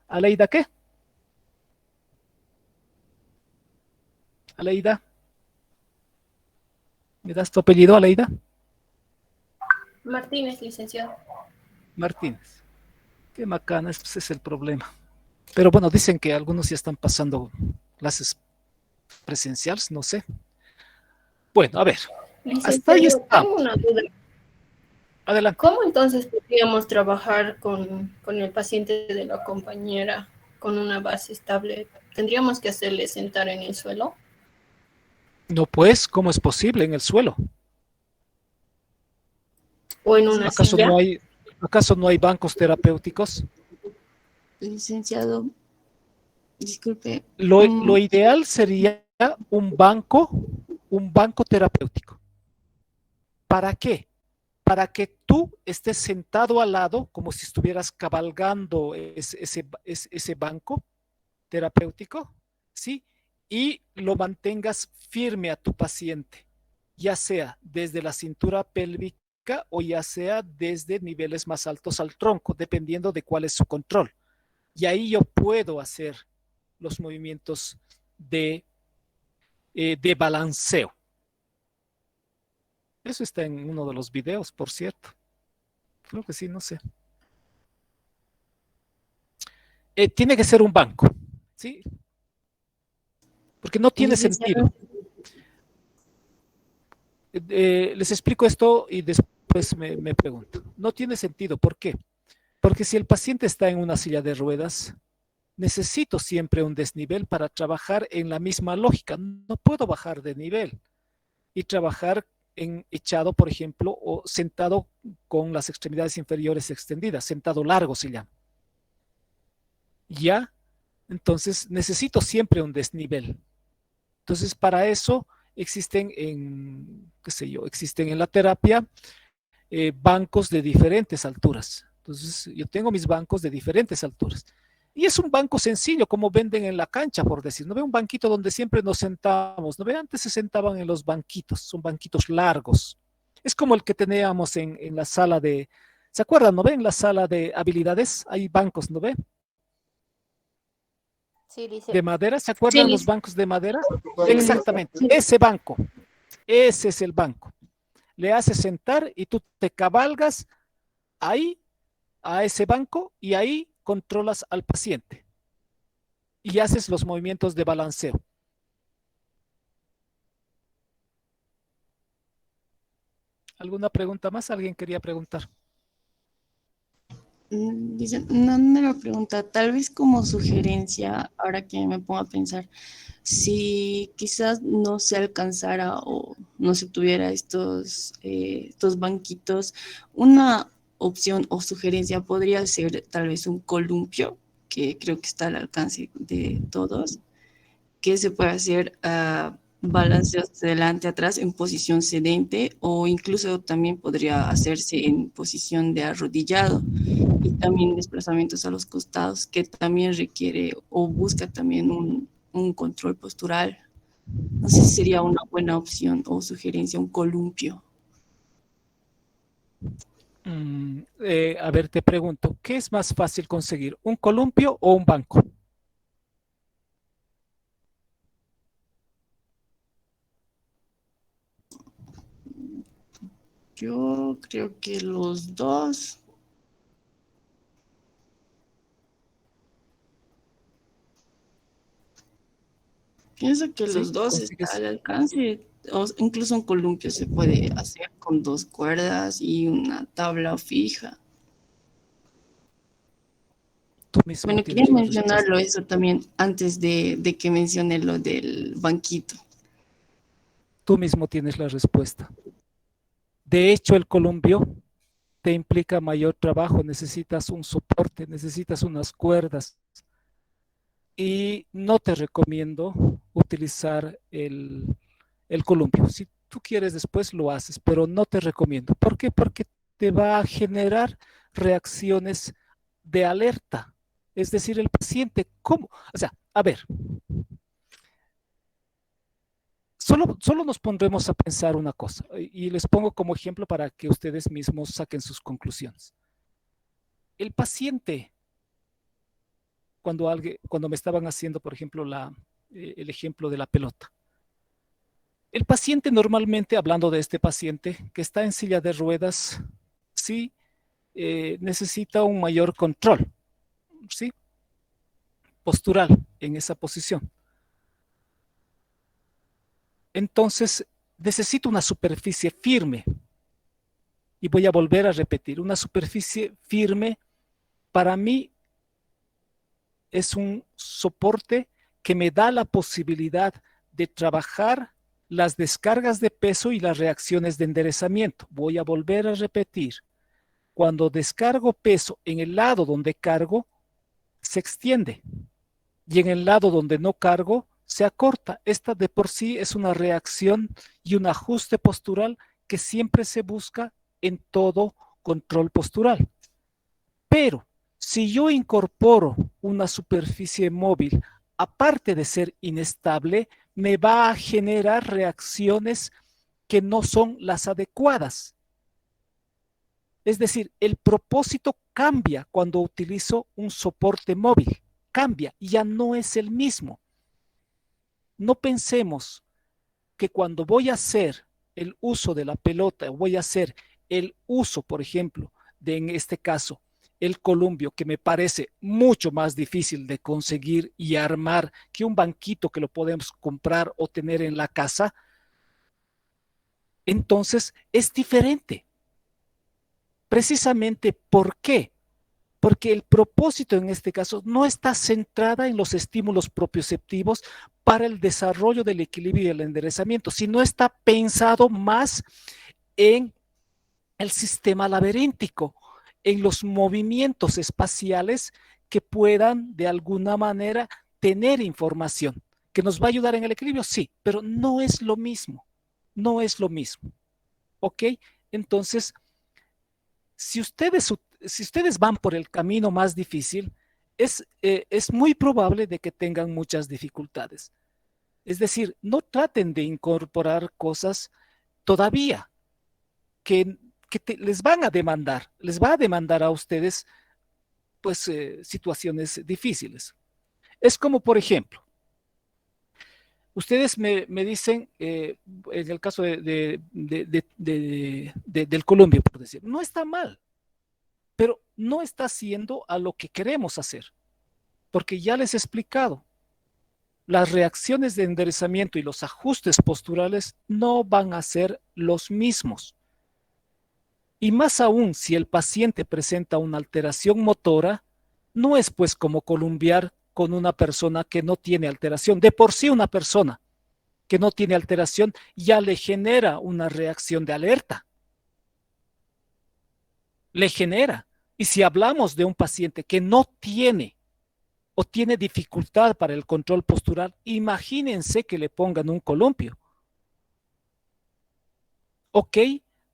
¿Aleida qué? Aleida. ¿Me das tu apellido, Aleida?
Martínez, licenciado.
Martínez. Qué macana, ese es el problema. Pero bueno, dicen que algunos ya están pasando clases presenciales, no sé. Bueno, a ver, hasta ahí
Licenciado, tengo
estamos.
una duda.
Adelante.
¿Cómo entonces podríamos trabajar con el paciente de la compañera con una base estable? ¿Tendríamos que hacerle sentar en el suelo
No, pues, ¿cómo es posible en el suelo?
o en una
¿Acaso no
silla?
hay, acaso no hay bancos terapéuticos?
Licenciado, disculpe.
Lo ideal sería un banco terapéutico. ¿Para qué? Para que tú estés sentado al lado, como si estuvieras cabalgando ese banco terapéutico, ¿sí? Y lo mantengas firme a tu paciente, ya sea desde la cintura pélvica o ya sea desde niveles más altos al tronco, dependiendo de cuál es su control. Y ahí yo puedo hacer los movimientos de balanceo. Eso está en uno de los videos, por cierto. Creo que sí, no sé. Tiene que ser un banco, ¿sí? Porque no tiene
Licenciado,
sentido. Les explico esto y después me pregunto. No tiene sentido. ¿Por qué? Porque si el paciente está en una silla de ruedas, necesito siempre un desnivel para trabajar en la misma lógica. No puedo bajar de nivel y trabajar echado, por ejemplo, o sentado con las extremidades inferiores extendidas, sentado largo se llama. ¿Ya? Entonces necesito siempre un desnivel. Entonces para eso existen qué sé yo, existen en la terapia bancos de diferentes alturas. Entonces yo tengo mis bancos de diferentes alturas. Y es un banco sencillo, como venden en la cancha, por decir. No ve un banquito donde siempre nos sentamos. No ve, antes se sentaban en los banquitos, son banquitos largos. Es como el que teníamos en la sala ¿se acuerdan? ¿No ve? En la sala de habilidades hay bancos, ¿no ve?
Sí,
De
dice.
madera, ¿se
Sí,
acuerdan los bancos de madera?
Sí, dice.
Exactamente, ese banco, ese es el banco. Le haces sentar y tú te cabalgas ahí a ese banco y ahí controlas al paciente y haces los movimientos de balanceo. ¿Alguna pregunta más? ¿Alguien quería preguntar?
Dice una nueva pregunta, tal vez como sugerencia, ahora que me pongo a pensar, si quizás no se alcanzara o no se tuviera estos banquitos, una opción o sugerencia podría ser tal vez un columpio, que creo que está al alcance de todos, que se puede hacer balanceos de delante atrás en posición sedente o incluso también podría hacerse en posición de arrodillado y también desplazamientos a los costados que también requiere o busca también un control postural. No sé si sería una buena opción o sugerencia un columpio.
A ver, te pregunto, ¿qué es más fácil conseguir, un columpio o un banco?
Yo creo que los dos. Pienso que
¿Sí?
los dos están
¿Consigues
al alcance, o incluso un columpio se puede hacer con 2 cuerdas y una tabla fija.
tú mismo
Bueno, quería
tienes la respuesta?
mencionarlo eso también antes de que mencione lo del banquito.
Tú mismo tienes la respuesta. De hecho, el columpio te implica mayor trabajo, necesitas un soporte, necesitas unas cuerdas y no te recomiendo utilizar el columpio. Si tú quieres después lo haces, pero no te recomiendo. ¿Por qué? Porque te va a generar reacciones de alerta. Es decir, el paciente, ¿cómo? O sea, a ver, solo nos pondremos a pensar una cosa y les pongo como ejemplo para que ustedes mismos saquen sus conclusiones. El paciente, cuando me estaban haciendo, por ejemplo, el ejemplo de la pelota, el paciente normalmente, hablando de este paciente que está en silla de ruedas, sí necesita un mayor control, sí, postural en esa posición. Entonces, necesito una superficie firme. Y voy a volver a repetir, una superficie firme para mí es un soporte que me da la posibilidad de trabajar las descargas de peso y las reacciones de enderezamiento. Voy a volver a repetir. Cuando descargo peso en el lado donde cargo, se extiende y en el lado donde no cargo, se acorta. Esta de por sí es una reacción y un ajuste postural que siempre se busca en todo control postural. Pero si yo incorporo una superficie móvil, aparte de ser inestable, me va a generar reacciones que no son las adecuadas. Es decir, el propósito cambia cuando utilizo un soporte móvil, cambia y ya no es el mismo. No pensemos que cuando voy a hacer el uso de la pelota, voy a hacer el uso, por ejemplo, de en este caso, el columpio, que me parece mucho más difícil de conseguir y armar que un banquito que lo podemos comprar o tener en la casa, entonces es diferente. Precisamente, ¿por qué? Porque el propósito en este caso no está centrada en los estímulos propioceptivos para el desarrollo del equilibrio y el enderezamiento, sino está pensado más en el sistema laberíntico, en los movimientos espaciales que puedan de alguna manera tener información, que nos va a ayudar en el equilibrio, sí, pero no es lo mismo, no es lo mismo, ¿ok? Entonces, si ustedes van por el camino más difícil, es muy probable de que tengan muchas dificultades. Es decir, no traten de incorporar cosas todavía que les van a demandar, les va a demandar a ustedes pues situaciones difíciles. Es como, por ejemplo, ustedes me dicen, en el caso del Colombia, por decir, no está mal, pero no está haciendo a lo que queremos hacer, porque ya les he explicado, las reacciones de enderezamiento y los ajustes posturales no van a ser los mismos. Y más aún, si el paciente presenta una alteración motora, no es pues como columpiar con una persona que no tiene alteración. De por sí una persona que no tiene alteración ya le genera una reacción de alerta. Le genera. Y si hablamos de un paciente que no tiene o tiene dificultad para el control postural, imagínense que le pongan un columpio. Ok,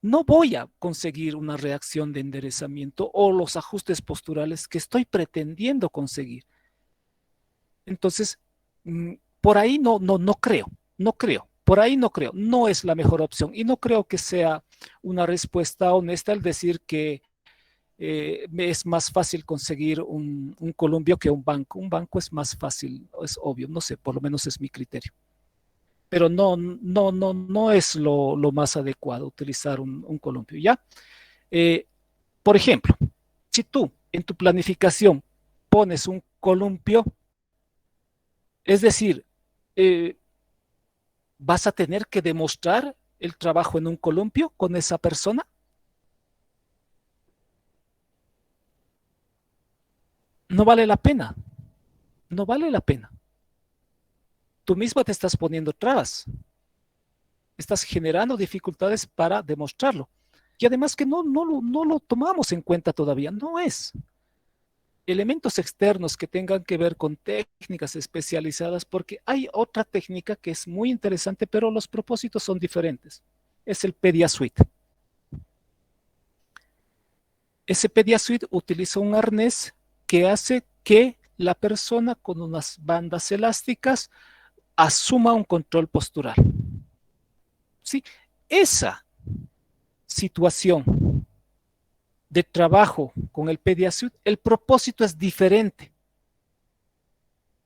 no voy a conseguir una reacción de enderezamiento o los ajustes posturales que estoy pretendiendo conseguir. Entonces, por ahí no creo, por ahí no creo, no es la mejor opción y no creo que sea una respuesta honesta el decir que me es más fácil conseguir un columpio que un banco. Un banco es más fácil, es obvio, no sé, por lo menos es mi criterio. Pero no es lo más adecuado utilizar un columpio, ¿ya? Por ejemplo, si tú en tu planificación pones un columpio, es decir, ¿vas a tener que demostrar el trabajo en un columpio con esa persona? No vale la pena, no vale la pena. Tú misma te estás poniendo trabas, estás generando dificultades para demostrarlo. Y además que no lo tomamos en cuenta todavía, no es. Elementos externos que tengan que ver con técnicas especializadas, porque hay otra técnica que es muy interesante, pero los propósitos son diferentes. Es el PediaSuite. Ese PediaSuite utiliza un arnés que hace que la persona con unas bandas elásticas asuma un control postural. ¿Sí? Esa situación de trabajo con el PediaSuite, el propósito es diferente,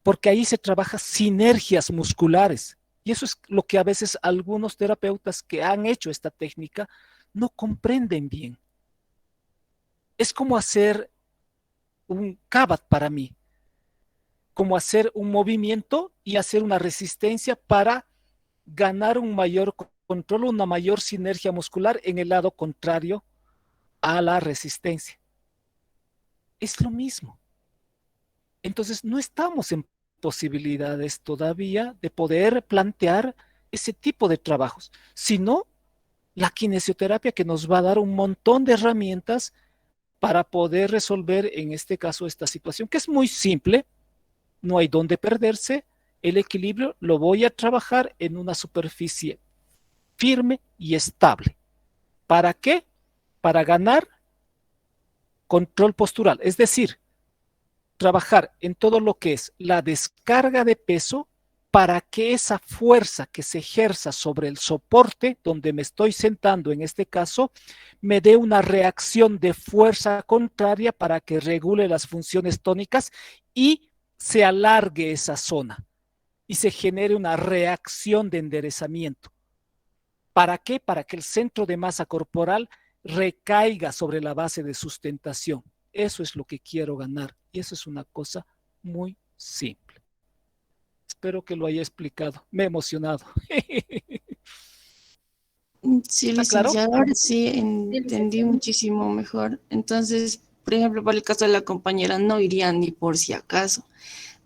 porque ahí se trabaja sinergias musculares, y eso es lo que a veces algunos terapeutas que han hecho esta técnica no comprenden bien. Es como hacer un Kabat para mí, como hacer un movimiento y hacer una resistencia para ganar un mayor control, una mayor sinergia muscular en el lado contrario a la resistencia. Es lo mismo. Entonces, no estamos en posibilidades todavía de poder plantear ese tipo de trabajos, sino la kinesioterapia que nos va a dar un montón de herramientas para poder resolver en este caso esta situación, que es muy simple, no hay dónde perderse, el equilibrio lo voy a trabajar en una superficie firme y estable. ¿Para qué? Para ganar control postural, es decir, trabajar en todo lo que es la descarga de peso para que esa fuerza que se ejerza sobre el soporte donde me estoy sentando, en este caso, me dé una reacción de fuerza contraria para que regule las funciones tónicas y se alargue esa zona y se genere una reacción de enderezamiento. ¿Para qué? Para que el centro de masa corporal recaiga sobre la base de sustentación. Eso es lo que quiero ganar y eso es una cosa muy simple. Espero que lo haya explicado. Me he emocionado.
Sí,
¿Está claro?
licenciado, ahora sí entendí muchísimo mejor. Entonces, por ejemplo, para el caso de la compañera, no iría ni por si acaso.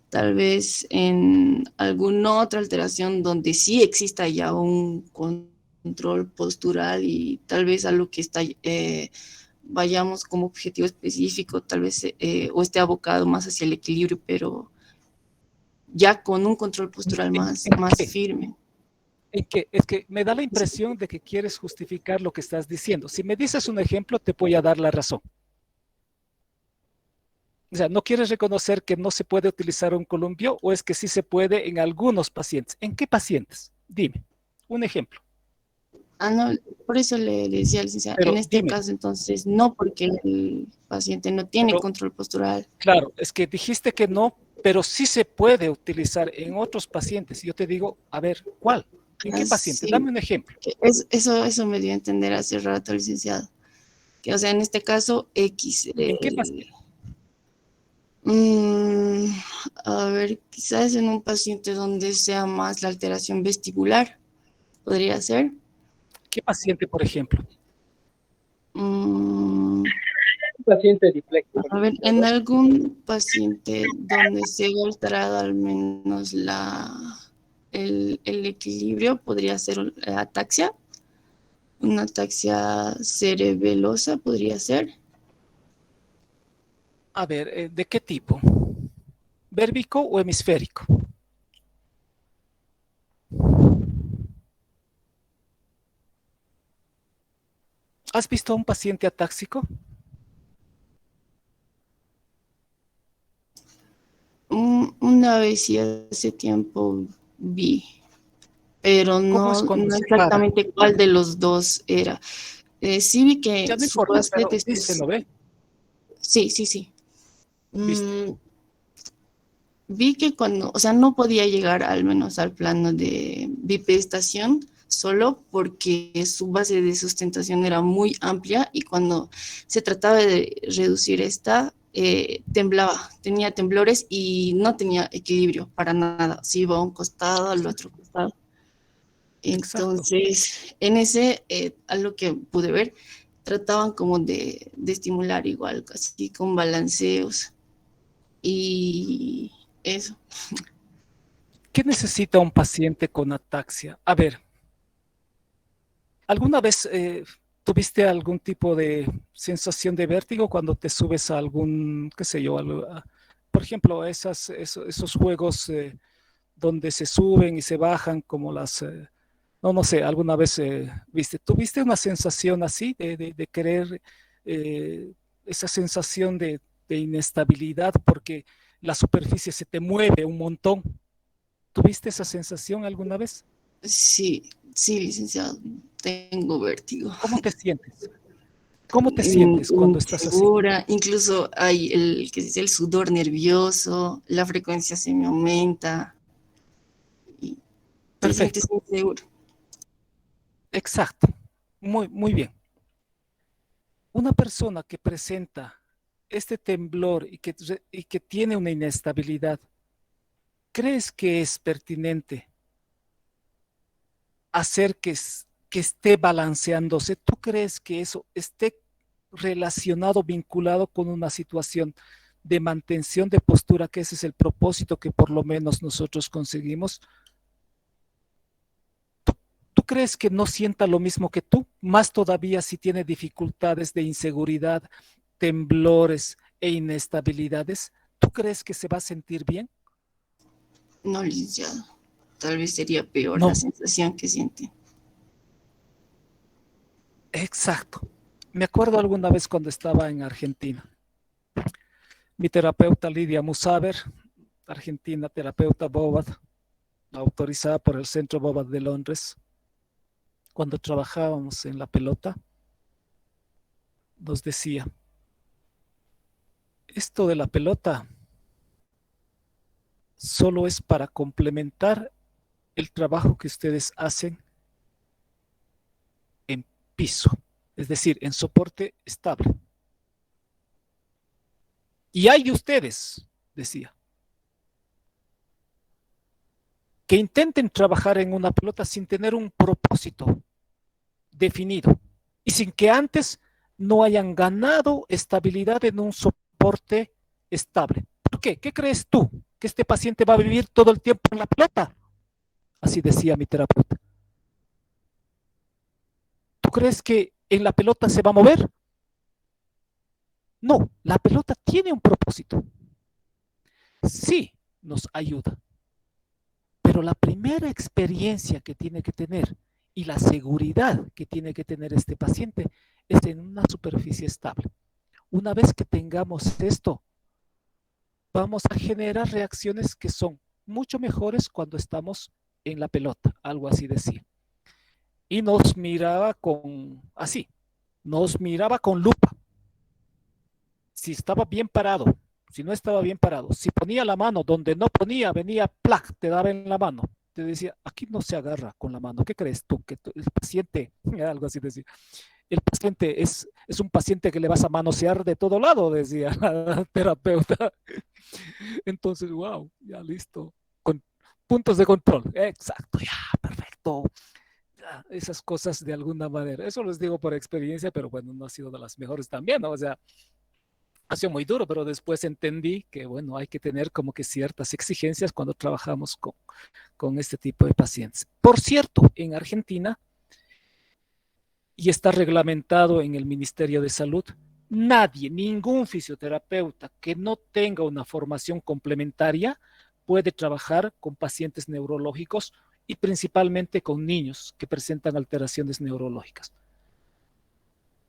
Tal vez en alguna otra alteración donde sí exista ya un control postural y tal vez a lo que está, vayamos como objetivo específico, tal vez o esté abocado más hacia el equilibrio, pero ya con un control postural más firme.
Es que me da la impresión de que quieres justificar lo que estás diciendo. Si me dices un ejemplo, te voy a dar la razón. O sea, ¿no quieres reconocer que no se puede utilizar un columpio o es que sí se puede en algunos pacientes? ¿En qué pacientes? Dime, un ejemplo.
No, por eso le decía al licenciado,
Pero
en este
dime,
caso entonces no, porque el paciente no tiene
pero
control postural.
claro, es que dijiste que no, pero sí se puede utilizar en otros pacientes. Y yo te digo, a ver, ¿cuál? ¿En qué paciente?
Sí,
Dame un ejemplo.
eso me dio a entender hace rato, licenciado. Que, o sea, en este caso, X.
¿En qué paciente?
A ver, quizás en un paciente donde sea más la alteración vestibular, podría ser.
¿Qué paciente, por ejemplo?
Mm,
Paciente disléxico.
a ver, en algún paciente donde se ve alterado al menos el equilibrio, podría ser ataxia, una ataxia cerebelosa podría ser.
A ver, ¿de qué tipo? ¿Vérbico o hemisférico? ¿Has visto a un paciente atáxico?
Una vez y hace tiempo vi, pero
¿Cómo es
no,
cuando
no
se para?
exactamente cuál de los dos era. Sí vi
Ya
que
no
su
importa,
base
pero sí se lo ve.
Sí, sí, sí.
¿Viste?
Vi que cuando, o sea, no podía llegar al menos al plano de bipedestación solo porque su base de sustentación era muy amplia y cuando se trataba de reducir esta, temblaba, tenía temblores y no tenía equilibrio para nada. Si iba a un costado, al otro costado.
Exacto.
Entonces, en ese, a lo que pude ver, trataban como de estimular igual, casi con balanceos y eso.
¿Qué necesita un paciente con ataxia? A ver, ¿alguna vez tuviste algún tipo de sensación de vértigo cuando te subes a algún, qué sé yo, por ejemplo, esos juegos donde se suben y se bajan como no sé, alguna vez ¿tuviste una sensación así de querer, eh, esa sensación de inestabilidad porque la superficie se te mueve un montón? ¿Tuviste esa sensación alguna vez?
Sí, sí, licenciado, tengo vértigo.
¿Cómo te sientes? ¿Cómo te sientes cuando estás así?
Insegura, incluso hay el que dice el sudor nervioso, la frecuencia se me aumenta y te sientes
Perfecto,
inseguro.
exacto. Muy, muy bien. Una persona que presenta este temblor y que tiene una inestabilidad, ¿crees que es pertinente hacer que esté balanceándose? ¿Tú crees que eso esté relacionado, vinculado con una situación de mantención de postura, que ese es el propósito que por lo menos nosotros conseguimos? ¿Tú crees que no sienta lo mismo que tú? Más todavía si tiene dificultades de inseguridad, temblores e inestabilidades. ¿Tú crees que se va a sentir bien?
No, licenciado, tal vez sería peor la
No,
sensación que siente.
exacto. Me acuerdo alguna vez cuando estaba en Argentina. Mi terapeuta Lidia Musaver, argentina, terapeuta Bobat, autorizada por el Centro Bobat de Londres, cuando trabajábamos en la pelota, nos decía, esto de la pelota solo es para complementar el trabajo que ustedes hacen en piso, es decir, en soporte estable. Y hay de ustedes, decía, que intenten trabajar en una pelota sin tener un propósito definido y sin que antes no hayan ganado estabilidad en un soporte estable. ¿Por qué? ¿Qué crees tú? ¿Que este paciente va a vivir todo el tiempo en la pelota? Así decía mi terapeuta. ¿Tú crees que en la pelota se va a mover? No, la pelota tiene un propósito. Sí, nos ayuda. Pero la primera experiencia que tiene que tener y la seguridad que tiene que tener este paciente es en una superficie estable. Una vez que tengamos esto, vamos a generar reacciones que son mucho mejores cuando estamos en la pelota, algo así decía. Y nos miraba así, nos miraba con lupa. Si estaba bien parado, si no estaba bien parado, si ponía la mano donde no ponía, venía, ¡plac!, te daba en la mano. Te decía, aquí no se agarra con la mano. ¿Qué crees tú? Que el paciente, algo así decía, el paciente es un paciente que le vas a manosear de todo lado, decía la terapeuta. Entonces, wow, ya listo. Con puntos de control. Exacto, ya, perfecto. esas cosas de alguna manera. Eso les digo por experiencia, pero bueno, no ha sido de las mejores también, ¿no? O sea, ha sido muy duro, pero después entendí que, bueno, hay que tener como que ciertas exigencias cuando trabajamos con este tipo de pacientes. Por cierto, en Argentina, y está reglamentado en el Ministerio de Salud, nadie, ningún fisioterapeuta que no tenga una formación complementaria puede trabajar con pacientes neurológicos y principalmente con niños que presentan alteraciones neurológicas.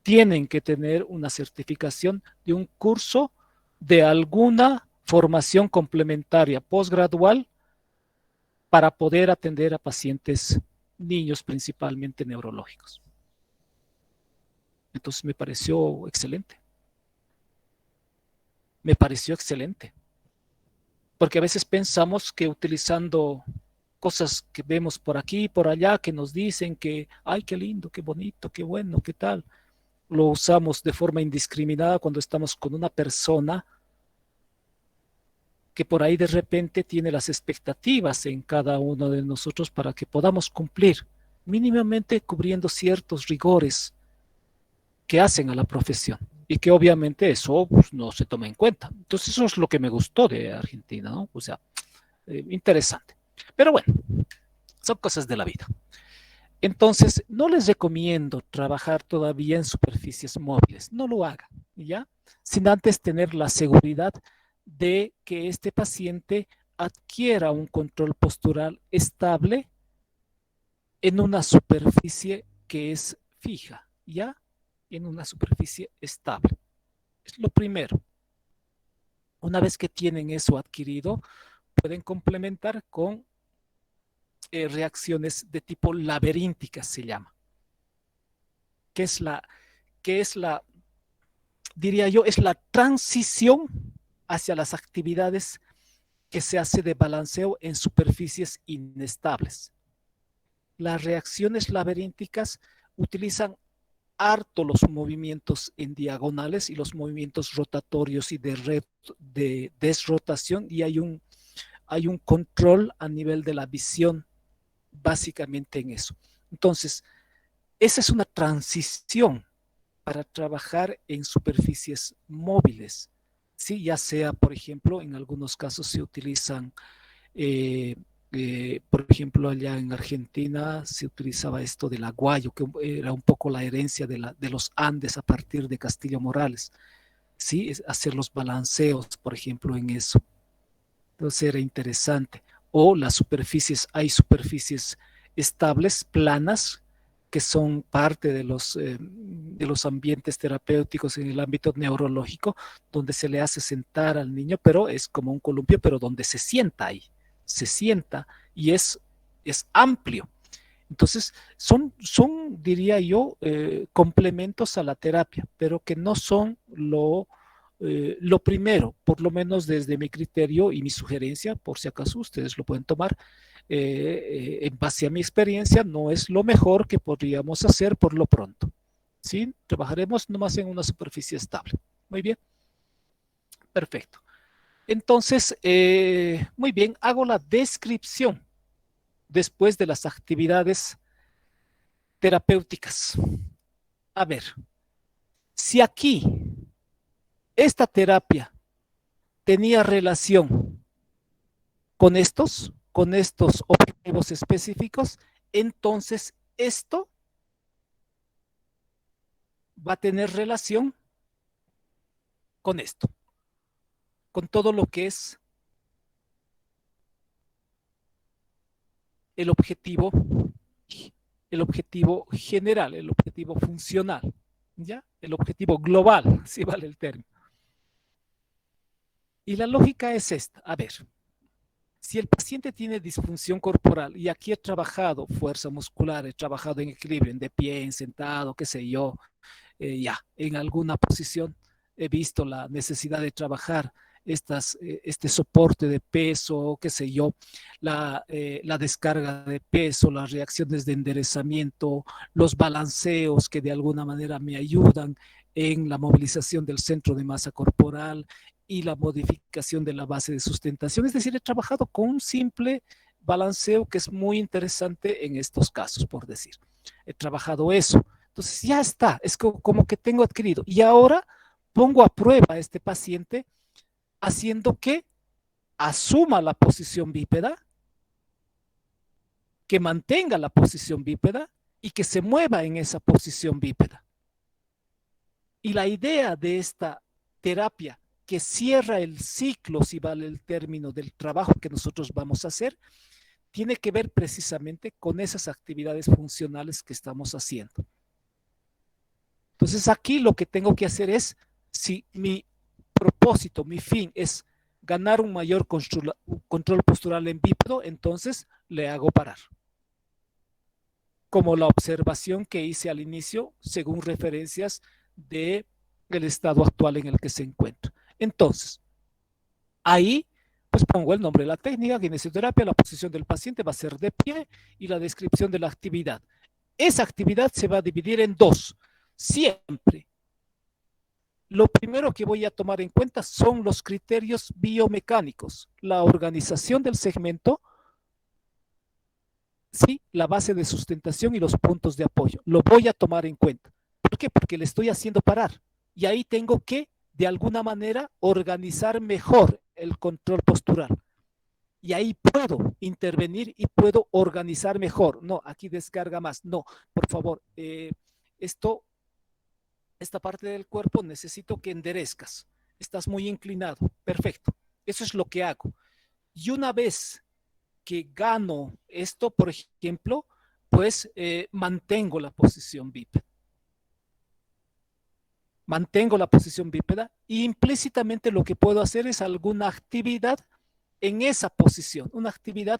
Tienen que tener una certificación de un curso de alguna formación complementaria postgradual para poder atender a pacientes niños principalmente neurológicos. Entonces me pareció excelente. Me pareció excelente. Porque a veces pensamos que utilizando cosas que vemos por aquí y por allá, que nos dicen que, ay, qué lindo, qué bonito, qué bueno, qué tal, lo usamos de forma indiscriminada cuando estamos con una persona que por ahí de repente tiene las expectativas en cada uno de nosotros para que podamos cumplir, mínimamente cubriendo ciertos rigores que hacen a la profesión y que obviamente eso pues, no se toma en cuenta. Entonces eso es lo que me gustó de Argentina, ¿no? O sea, interesante. Pero bueno, son cosas de la vida. Entonces, no les recomiendo trabajar todavía en superficies móviles, no lo hagan, ¿ya? Sin antes tener la seguridad de que este paciente adquiera un control postural estable en una superficie que es fija, ¿ya? En una superficie estable. Es lo primero. Una vez que tienen eso adquirido, pueden complementar con reacciones de tipo laberínticas, se llama. Que es la, diría yo, es la transición hacia las actividades que se hace de balanceo en superficies inestables. Las reacciones laberínticas utilizan harto los movimientos en diagonales y los movimientos rotatorios y de desrotación, y hay un control a nivel de la visión básicamente en eso. Entonces, esa es una transición para trabajar en superficies móviles, ¿sí? Ya sea, por ejemplo, en algunos casos se utilizan, por ejemplo, allá en Argentina se utilizaba esto del aguayo, que era un poco la herencia de los Andes a partir de Castillo Morales, ¿sí? Hacer los balanceos, por ejemplo, en eso. Entonces era interesante. O las superficies, hay superficies estables, planas, que son parte de los ambientes terapéuticos en el ámbito neurológico, donde se le hace sentar al niño, pero es como un columpio, pero donde se sienta ahí, se sienta y es amplio. Entonces, son diría yo, complementos a la terapia, pero que no son lo primero, por lo menos desde mi criterio y mi sugerencia, por si acaso ustedes lo pueden tomar, en base a mi experiencia, no es lo mejor que podríamos hacer por lo pronto. ¿Sí? Trabajaremos nomás en una superficie estable. Muy bien. Perfecto. Entonces, muy bien, hago la descripción después de las actividades terapéuticas. A ver, si aquí esta terapia tenía relación con estos objetivos específicos, entonces esto va a tener relación con esto, con todo lo que es el objetivo general, el objetivo funcional, ¿ya? El objetivo global, si vale el término. Y la lógica es esta. A ver, si el paciente tiene disfunción corporal, y aquí he trabajado fuerza muscular, he trabajado en equilibrio, en de pie, en sentado, qué sé yo, ya, en alguna posición, he visto la necesidad de trabajar este soporte de peso, qué sé yo, la descarga de peso, las reacciones de enderezamiento, los balanceos que de alguna manera me ayudan en la movilización del centro de masa corporal y la modificación de la base de sustentación. Es decir, he trabajado con un simple balanceo que es muy interesante en estos casos, por decir. he trabajado eso. Entonces ya está, es como que tengo adquirido. Y ahora pongo a prueba a este paciente haciendo que asuma la posición bípeda, que mantenga la posición bípeda y que se mueva en esa posición bípeda. Y la idea de esta terapia que cierra el ciclo, si vale el término, del trabajo que nosotros vamos a hacer, tiene que ver precisamente con esas actividades funcionales que estamos haciendo. Entonces aquí lo que tengo que hacer es, si mi propósito, mi fin es ganar un mayor control postural en bípedo, entonces le hago parar. Como la observación que hice al inicio, según referencias del estado actual en el que se encuentra. Entonces, ahí pues pongo el nombre de la técnica, kinesioterapia, la posición del paciente va a ser de pie y la descripción de la actividad. Esa actividad se va a dividir en dos. Siempre. Lo primero que voy a tomar en cuenta son los criterios biomecánicos, la organización del segmento, sí, la base de sustentación y los puntos de apoyo. Lo voy a tomar en cuenta. ¿Por qué? Porque le estoy haciendo parar. Y ahí tengo que, de alguna manera, organizar mejor el control postural. Y ahí puedo intervenir y puedo organizar mejor. No, aquí descarga más. No, por favor, esta parte del cuerpo necesito que enderezcas. Estás muy inclinado. Perfecto. Eso es lo que hago. Y una vez que gano esto, por ejemplo, pues mantengo la posición bípeda. Mantengo la posición bípeda y implícitamente lo que puedo hacer es alguna actividad en esa posición, una actividad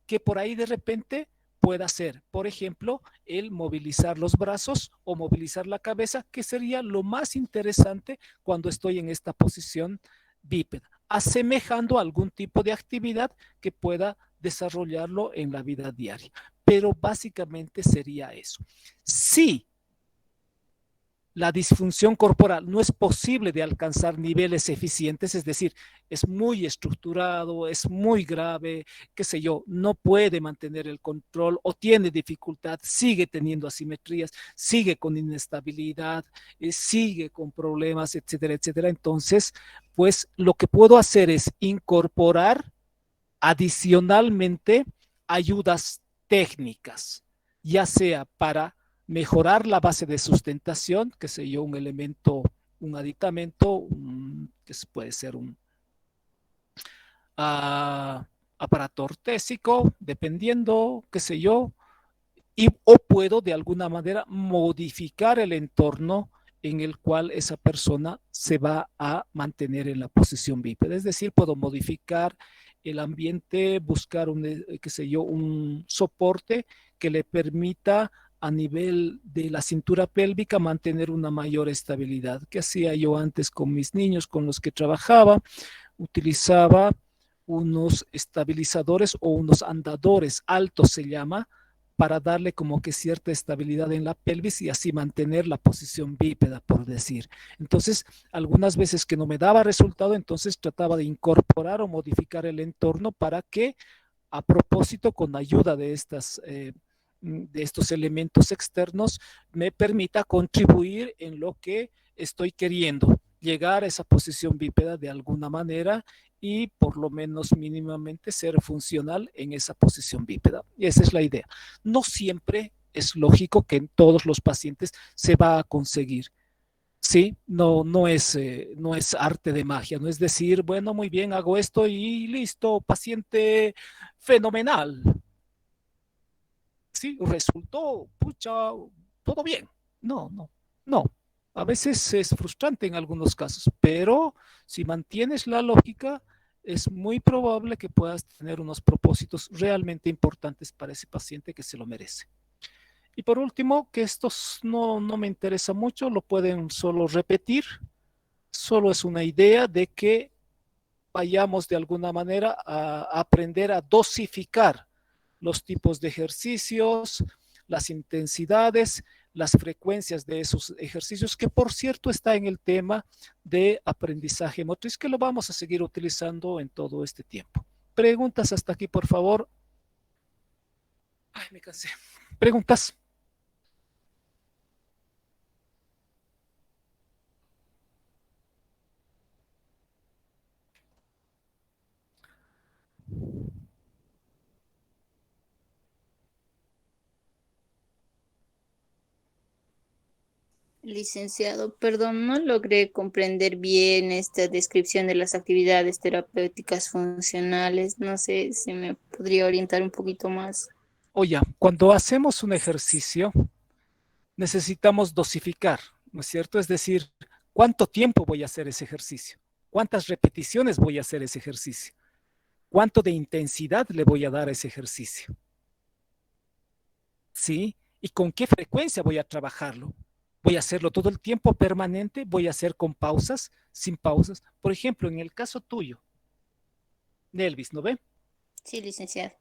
que por ahí de repente pueda ser, por ejemplo, el movilizar los brazos o movilizar la cabeza, que sería lo más interesante cuando estoy en esta posición bípeda, asemejando algún tipo de actividad que pueda desarrollarlo en la vida diaria. Pero básicamente sería eso. Sí, la disfunción corporal no es posible de alcanzar niveles eficientes, es decir, es muy estructurado, es muy grave, qué sé yo, no puede mantener el control o tiene dificultad, sigue teniendo asimetrías, sigue con inestabilidad, sigue con problemas, etcétera, etcétera. Entonces, pues lo que puedo hacer es incorporar adicionalmente ayudas técnicas, ya sea para mejorar la base de sustentación, que sé yo, un elemento, un aditamento, que puede ser un aparato ortésico, dependiendo, qué sé yo, o puedo de alguna manera modificar el entorno en el cual esa persona se va a mantener en la posición bípeda. Es decir, puedo modificar el ambiente, buscar qué sé yo, un soporte que le permita a nivel de la cintura pélvica mantener una mayor estabilidad. ¿Qué hacía yo antes con mis niños con los que trabajaba? Utilizaba unos estabilizadores o unos andadores altos, se llama, para darle como que cierta estabilidad en la pelvis y así mantener la posición bípeda, por decir. Entonces, algunas veces que no me daba resultado, entonces trataba de incorporar o modificar el entorno para que, a propósito, con ayuda de estos elementos externos, me permita contribuir en lo que estoy queriendo, llegar a esa posición bípeda de alguna manera y por lo menos mínimamente ser funcional en esa posición bípeda. Y esa es la idea. No siempre es lógico que en todos los pacientes se va a conseguir. Sí, no es arte de magia, no es decir, bueno, muy bien, hago esto y listo, paciente fenomenal. Sí, resultó, pucha, todo bien. No. A veces es frustrante en algunos casos, pero si mantienes la lógica, es muy probable que puedas tener unos propósitos realmente importantes para ese paciente que se lo merece. Y por último, que estos no me interesa mucho, lo pueden solo repetir, solo es una idea de que vayamos de alguna manera a aprender a dosificar los tipos de ejercicios, las intensidades, las frecuencias de esos ejercicios, que por cierto está en el tema de aprendizaje motriz, que lo vamos a seguir utilizando en todo este tiempo. Preguntas hasta aquí, por favor. Ay, me cansé. Preguntas.
Licenciado, perdón, no logré comprender bien esta descripción de las actividades terapéuticas funcionales. No sé si me podría orientar un poquito más.
Oye, cuando hacemos un ejercicio, necesitamos dosificar, ¿no es cierto? Es decir, ¿cuánto tiempo voy a hacer ese ejercicio? ¿Cuántas repeticiones voy a hacer ese ejercicio? ¿Cuánto de intensidad le voy a dar a ese ejercicio? ¿Sí? ¿Y con qué frecuencia voy a trabajarlo? ¿Voy a hacerlo todo el tiempo permanente? ¿Voy a hacer con pausas, sin pausas? Por ejemplo, en el caso tuyo, Nelvis, ¿no ve?
Sí, licenciado.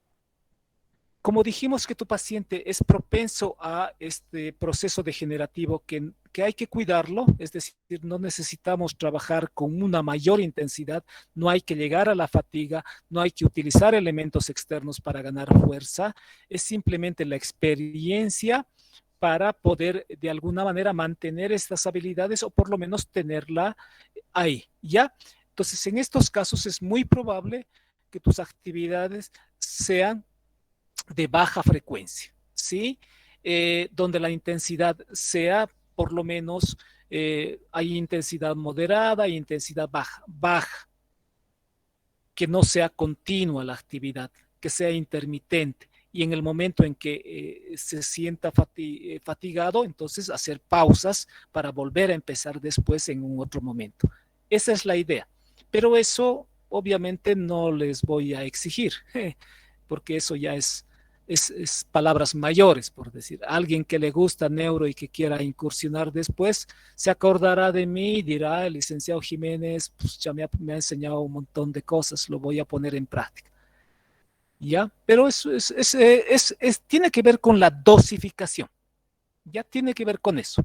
Como dijimos que tu paciente es propenso a este proceso degenerativo que hay que cuidarlo, es decir, no necesitamos trabajar con una mayor intensidad, no hay que llegar a la fatiga, no hay que utilizar elementos externos para ganar fuerza, es simplemente la experiencia para poder de alguna manera mantener estas habilidades o por lo menos tenerla ahí, ¿ya? Entonces, en estos casos es muy probable que tus actividades sean de baja frecuencia, ¿sí? Donde la intensidad sea por lo menos, hay intensidad moderada y intensidad baja, que no sea continua la actividad, que sea intermitente. Y en el momento en que se sienta fatigado, entonces hacer pausas para volver a empezar después en un otro momento. Esa es la idea. Pero eso obviamente no les voy a exigir, porque eso ya es palabras mayores, por decir. Alguien que le gusta neuro y que quiera incursionar después, se acordará de mí y dirá, el licenciado Jiménez, pues ya me ha enseñado un montón de cosas, lo voy a poner en práctica. ¿Ya? Pero eso tiene que ver con la dosificación. Ya tiene que ver con eso.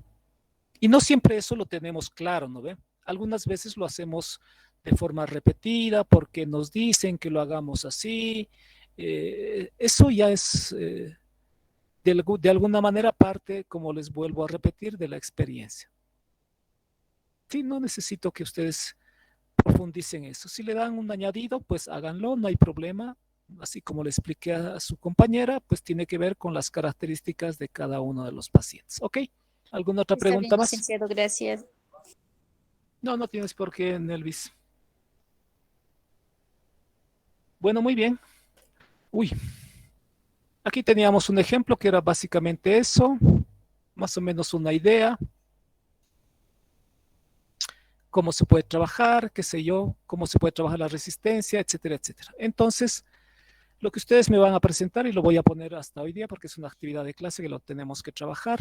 Y no siempre eso lo tenemos claro, ¿no ve? Algunas veces lo hacemos de forma repetida porque nos dicen que lo hagamos así. Eso ya es de alguna manera parte, como les vuelvo a repetir, de la experiencia. Sí, no necesito que ustedes profundicen eso. Si le dan un añadido, pues háganlo, no hay problema. Así como le expliqué a su compañera, pues tiene que ver con las características de cada uno de los pacientes. ¿Ok? ¿Alguna otra
Está bien,
pregunta más?
licenciado, gracias.
No, no tienes por qué, Nelvis. Bueno, muy bien. Uy, aquí teníamos un ejemplo que era básicamente eso, más o menos una idea, cómo se puede trabajar, qué sé yo, cómo se puede trabajar la resistencia, etcétera, etcétera. Entonces, lo que ustedes me van a presentar, y lo voy a poner hasta hoy día porque es una actividad de clase que lo tenemos que trabajar,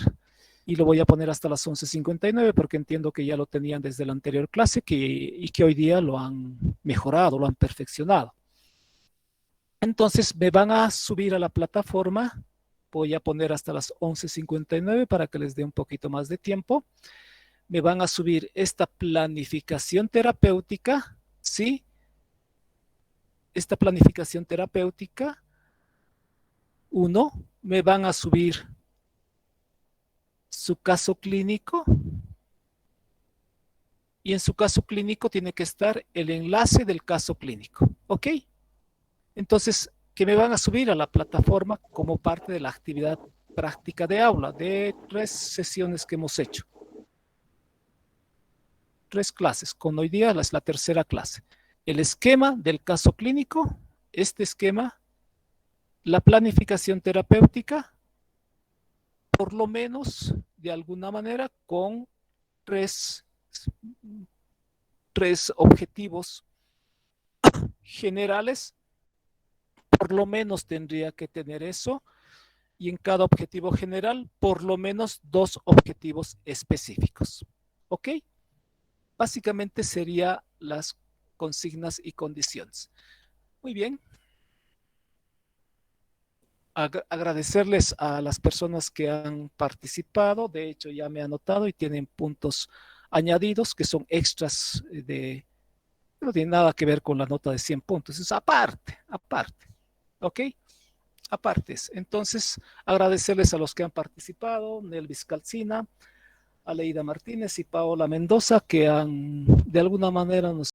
y lo voy a poner hasta las 11:59 porque entiendo que ya lo tenían desde la anterior clase y que hoy día lo han mejorado, lo han perfeccionado. Entonces me van a subir a la plataforma, voy a poner hasta las 11:59 para que les dé un poquito más de tiempo. Me van a subir esta planificación terapéutica, ¿sí? Esta planificación terapéutica, uno, me van a subir su caso clínico y en su caso clínico tiene que estar el enlace del caso clínico, ¿ok? Entonces, que me van a subir a la plataforma como parte de la actividad práctica de aula de 3 sesiones que hemos hecho. 3 clases, con hoy día es la tercera clase. El esquema del caso clínico, este esquema, la planificación terapéutica, por lo menos de alguna manera con tres objetivos generales, por lo menos tendría que tener eso, y en cada objetivo general, por lo menos 2 objetivos específicos. ¿Ok? Básicamente serían las consignas y condiciones. Muy bien. Agradecerles a las personas que han participado. De hecho, ya me han anotado y tienen puntos añadidos que son extras no tiene nada que ver con la nota de 100 puntos. Es aparte. ¿Ok? Apartes. Entonces, agradecerles a los que han participado, Nelvis Calcina, Aleida Martínez y Paola Mendoza, que han de alguna manera nos